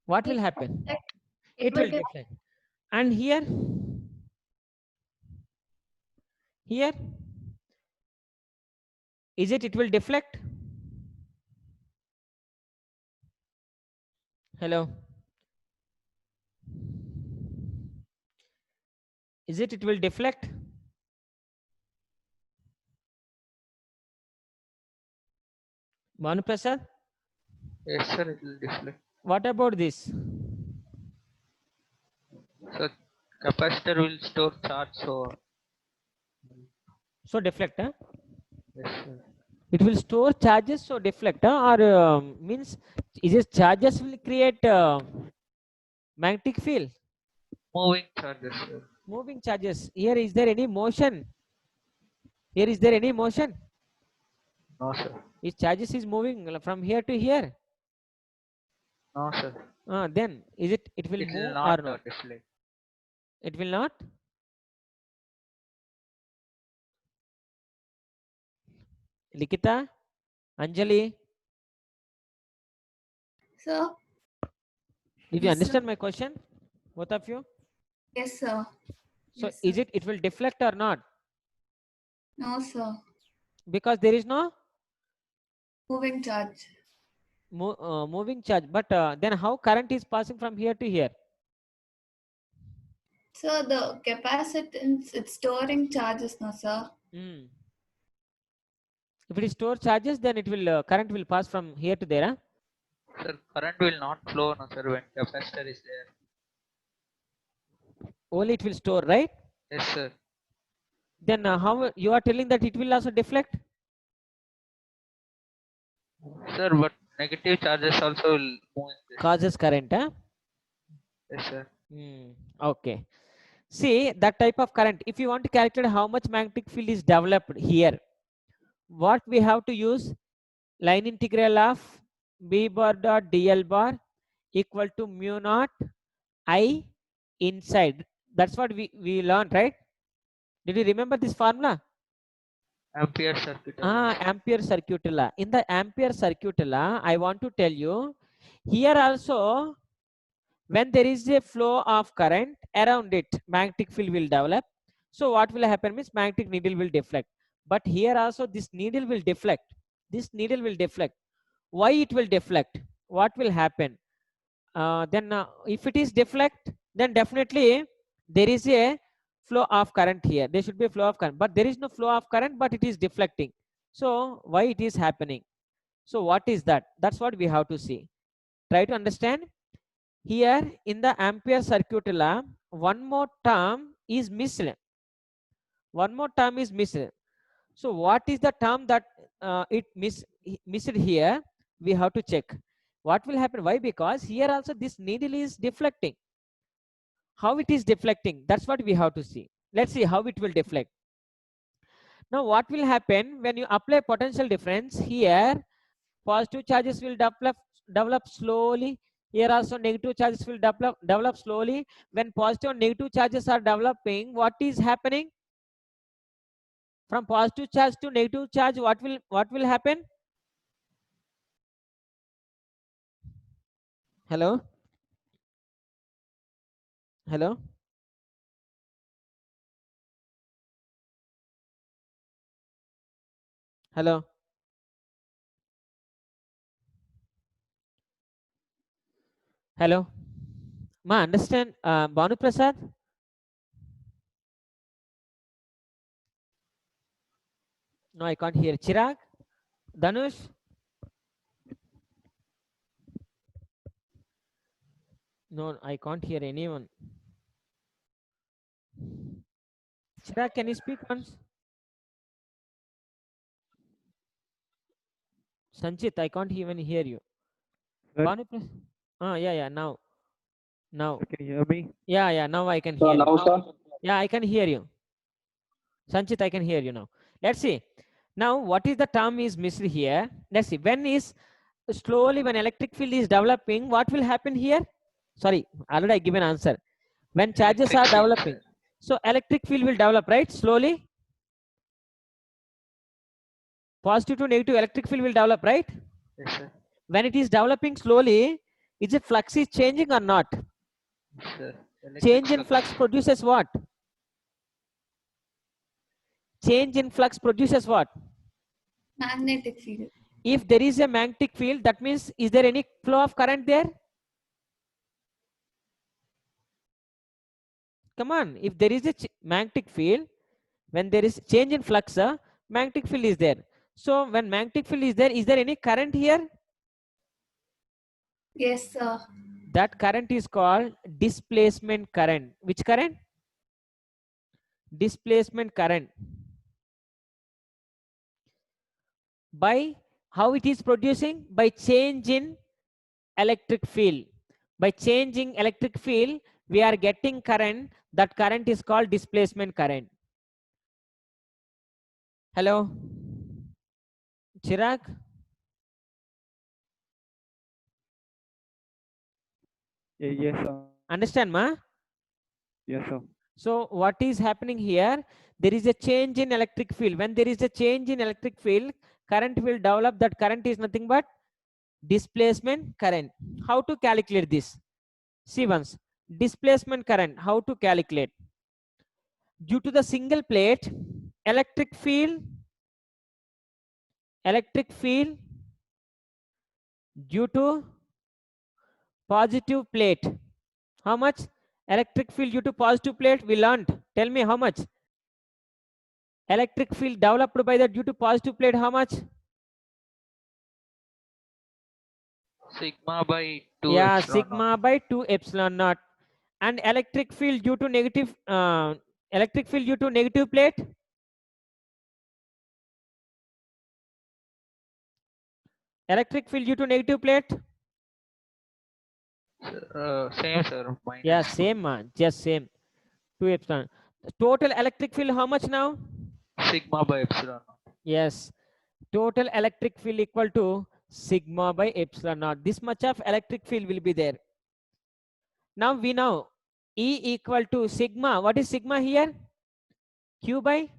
What will happen? It will deflect. And here, is it will deflect? Hello. Is it will deflect? Bhanu Prasad? Yes, sir, it will deflect. What about this? So capacitor will store charge, So deflect, huh? yes, sir. It will store charges, so deflect, huh? Or means is it charges will create magnetic field? Moving charges, sir. Moving charges. Here is there any motion? Here is there any motion? No, sir. If charges is moving from here to here, No, sir. then is it will It move will not or not? deflect. It will not. Likita, Anjali, Sir? did you Yes, understand my question? Both of you? Yes, sir. So Yes, is sir. it will deflect or not? No, sir. Because there is no Moving charge. moving charge. But then how current is passing from here to here? So the capacitance, it's storing charges, no, sir? If it is stored charges, then it will current will pass from here to there. Huh? Sir, current will not flow, no, sir, when capacitor is there. Only it will store, right? Yes, sir. Then how you are telling that it will also deflect? Sir, but negative charges also will move in this. Causes current, huh? Yes, sir. Okay. See that type of current. If you want to calculate how much magnetic field is developed here, what we have to use? Line integral of B bar dot DL bar equal to mu naught I inside. That's what we learned, right? Did you remember this formula? Ampere circuit. Ampere circuit law. In the Ampere circuit law, I want to tell you here also, when there is a flow of current around it, magnetic field will develop. So what will happen means magnetic needle will deflect. But here also this needle will deflect. This needle will deflect. Why it will deflect? What will happen? Then if it is deflect, then definitely there is a flow of current here. There should be a flow of current, but there is no flow of current, but it is deflecting. So why it is happening? So what is that? That's what we have to see. Try to understand. Here in the Ampere circuit law, one more term is missed. One more term is missed. So what is the term that missed here? We have to check. What will happen? Why? Because here also this needle is deflecting. How it is deflecting? That's what we have to see. Let's see how it will deflect. Now what will happen when you apply potential difference? Here positive charges will develop slowly. Here also negative charges will develop slowly. When positive and negative charges are developing, what is happening? From positive charge to negative charge, what will happen? Hello? Hello? Hello? Hello? Ma, understand? Banu Prasad? No, I can't hear. Chirag? Danush? No, I can't hear anyone. Chirag, can you speak once? Sanchit, I can't even hear you. Sir? Banu Prasad? Yeah, now. Can you hear me? Yeah, now I can So hear you. now, sir, Yeah, I can hear you. Sanchit, I can hear you now. Let's see. Now, what is the term is missed here? Let's see. When electric field is developing, what will happen here? Sorry, already I given answer. When charges Electric are field, developing, sir. so electric field will develop, right? Slowly. Positive to negative electric field will develop, right? Yes, sir. When it is developing slowly, is it flux is changing or not? Yes, sir. Electric Change in flux produces what? Change in flux produces what? Magnetic field. If there is a magnetic field, that means is there any flow of current there? Come on, if there is a magnetic field, when there is change in flux, magnetic field is there. So when magnetic field is there any current here? Yes, sir. That current is called displacement current. Which current? Displacement current. By how it is producing? By change in electric field. By changing electric field, we are getting current. That current is called displacement current. Hello? Chirag? Yes, sir. Understand, ma? Yes, sir. So what is happening here? There is a change in electric field. When there is a change in electric field, current will develop. That current is nothing but displacement current. How to calculate this? See once. Displacement current. How to calculate? Due to the single plate, electric field due to positive plate. How much? Electric field due to positive plate we learned. Tell me how much? Electric field developed by the due to positive plate, how much? Sigma by 2 Yeah, epsilon naught. sigma by 2 epsilon naught. And electric field due to negative plate? Electric field due to negative plate? Same, sir. Minus Yeah, 1. same, just same. 2 epsilon. Total electric field, how much now? Sigma by epsilon naught. Yes. Total electric field equal to sigma by epsilon naught. This much of electric field will be there. Now we know E equal to sigma. What is sigma here? Q by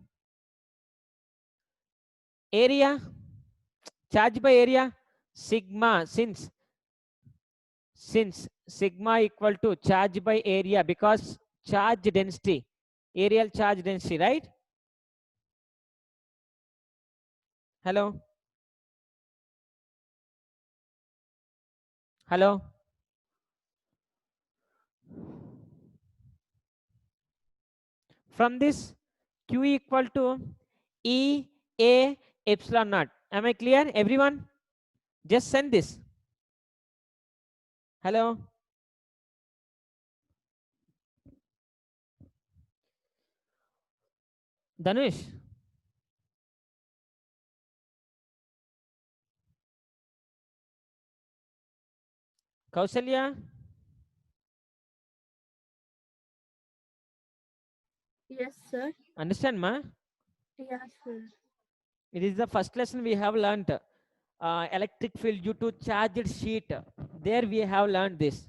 area. Charge by area. Sigma, since sigma equal to charge by area, because charge density, areal charge density, right? Hello? Hello? From this, Q equal to E A epsilon naught. Am I clear, everyone? Just send this. Hello. Dhanush. Kausalya. Yes, sir. Understand, ma? Yes, sir. It is the first lesson we have learnt. Electric field due to charged sheet. There we have learned this.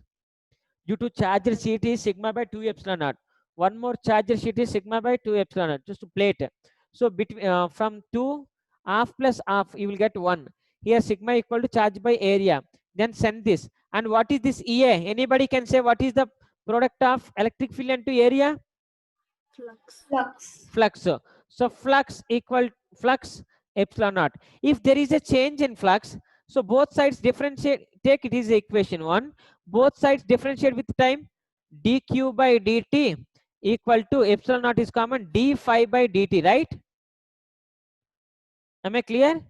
Due to charged sheet is sigma by 2 epsilon naught. One more charged sheet is sigma by 2 epsilon naught. Just to plate. So between from 2 half plus half, you will get 1. Here sigma equal to charge by area. Then send this. And what is this EA? Anybody can say what is the product of electric field into area? Flux. Flux. Flux. So flux equal flux epsilon naught. If there is a change in flux, so both sides differentiate, take it is the equation 1. Both sides differentiate with time. dq by dt equal to epsilon naught is common, d phi by dt, right? Am I clear?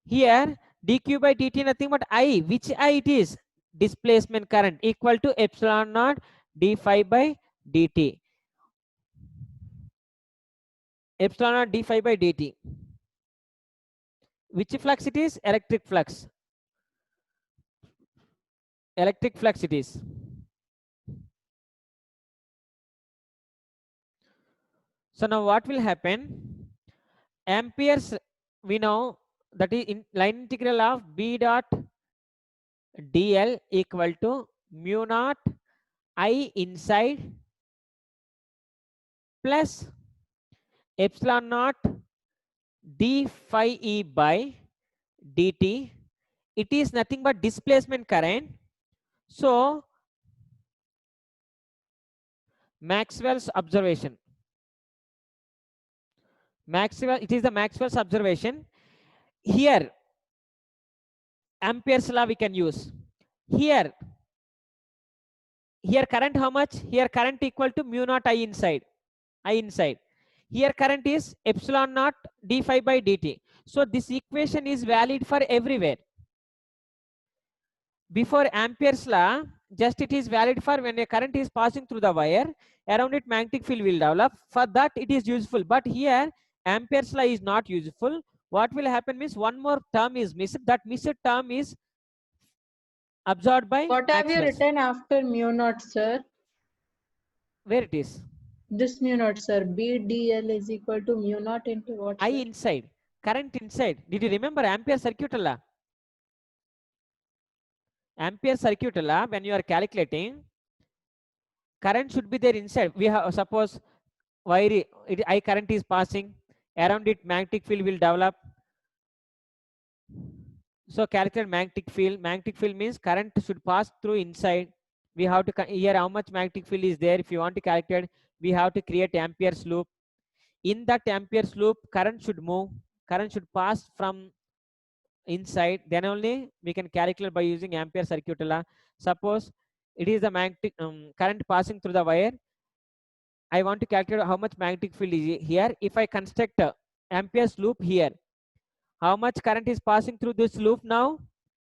Here dq by dt nothing but I. Which I it is? Displacement current equal to epsilon naught d phi by dt. Epsilon naught d phi by dt. Which flux it is? Electric flux. Electric flux it is. So now what will happen? Amperes, we know that is in line integral of B dot dl equal to mu naught I inside plus epsilon naught d phi E by dt. It is nothing but displacement current. So Maxwell's observation. It is the Maxwell's observation. Here Ampere's law we can use. Here current how much? Here current equal to mu naught I inside. Here current is epsilon naught d phi by dt. So this equation is valid for everywhere. Before Ampere's law, just it is valid for when a current is passing through the wire, around it magnetic field will develop. For that it is useful. But here Ampere's law is not useful. What will happen means one more term is missed. That missed term is absorbed by What have you Maxwell's. written after mu naught, sir? Where it is? This mu naught, sir. BDL is equal to mu naught into what, I sir? inside, current inside. Did you remember Ampere circuit law? Ampere circuit law, when you are calculating, current should be there inside. We have suppose wire I current is passing, around it magnetic field will develop. So calculate magnetic field. Magnetic field means current should pass through inside. We have to here how much magnetic field is there. If you want to calculate, we have to create Ampere's loop. In that Ampere's loop, current should move. Current should pass from inside. Then only we can calculate by using Ampere circuit law. Suppose it is the magnetic current passing through the wire. I want to calculate how much magnetic field is here. If I construct Ampere's loop here, how much current is passing through this loop now?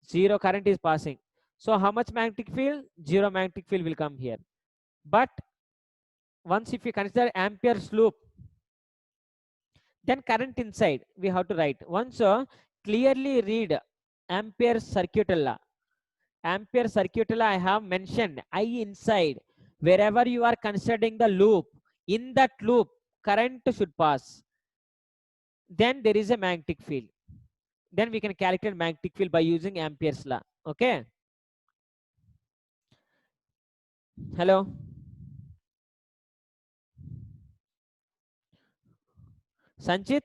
0 current is passing. So how much magnetic field? 0 magnetic field will come here. But once if you consider Ampere's loop, then current inside we have to write. Once clearly read Ampere's circuit law. Ampere circuit law I have mentioned I inside. Wherever you are considering the loop, in that loop current should pass. Then there is a magnetic field. Then we can calculate magnetic field by using Ampere's law. Okay. Hello. Sanchit?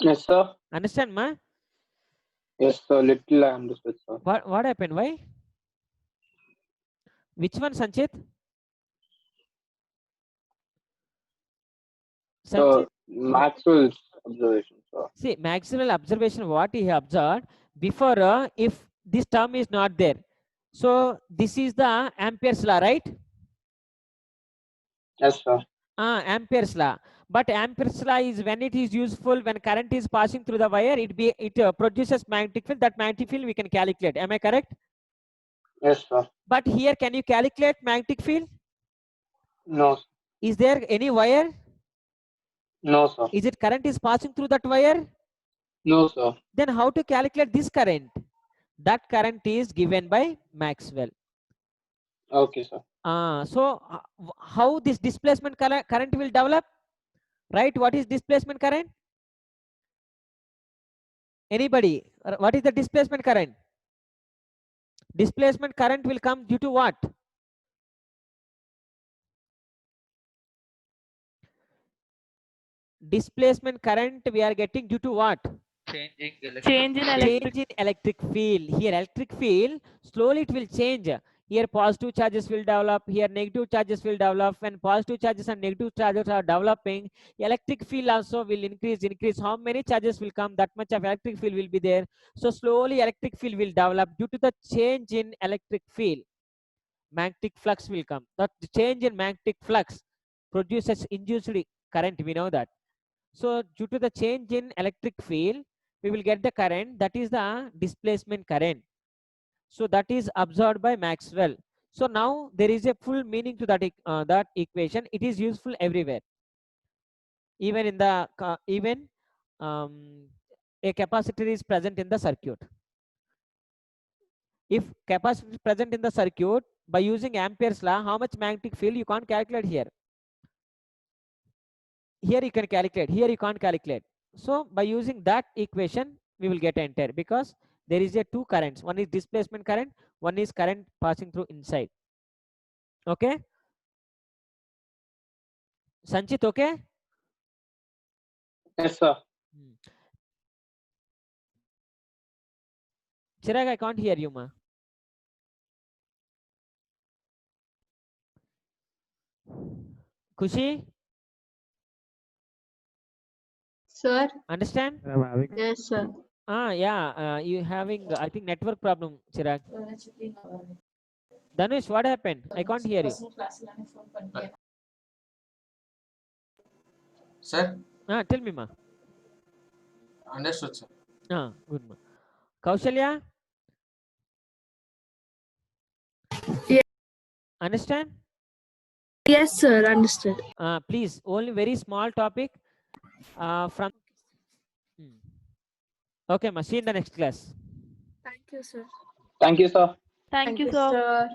Yes, sir. Understand, ma? Yes, sir. Little I understood, sir. What happened? Why? Which one, Sanchit? So Maxwell's observation, sir. See, Maxwell observation, what he observed before, if this term is not there. So this is the Ampere's law, right? Yes, sir. Ampere's law. But Ampere's law is when it is useful, when current is passing through the wire, it produces magnetic field. That magnetic field we can calculate. Am I correct? Yes, sir. But here, can you calculate magnetic field? No, sir. Is there any wire? No, sir. Is it current is passing through that wire? No, sir. Then how to calculate this current? That current is given by Maxwell. Okay, sir. So how this displacement current will develop? Right? What is displacement current? Anybody? What is the displacement current? Displacement current will come due to what? Displacement current we are getting due to what? Changing Change in electric. Change in electric field. Here electric field, slowly it will change. Here positive charges will develop, here negative charges will develop. When positive charges and negative charges are developing, electric field also will increase. How many charges will come, that much of electric field will be there. So slowly electric field will develop. Due to the change in electric field, magnetic flux will come. That change in magnetic flux produces induced current, we know that. So due to the change in electric field, we will get the current, that is the displacement current. So that is observed by Maxwell. So now there is a full meaning to that equation. It is useful everywhere. Even in the a capacitor is present in the circuit. If capacitor is present in the circuit, by using Ampere's law, how much magnetic field you can't calculate here. Here you can calculate, here you can't calculate. So by using that equation, we will get entire, because there is a two currents. One is displacement current, one is current passing through inside. Okay. Sanchit, okay? Yes, sir. Chirag, I can't hear you, ma. Kushi, Sir, understand? I'm having yes, sir. Yeah, you having, I think, network problem, Chirag. Dhanush, what happened? I can't hear you. Sir, Tell me, ma. understood, sir. Good, ma. Kaushalya? Yeah. Understand? Yes, sir. Understood. Please, only very small topic. From. Okay, ma. See you in the next class. Thank you, sir. Thank you, sir. Thank you, sir. sir.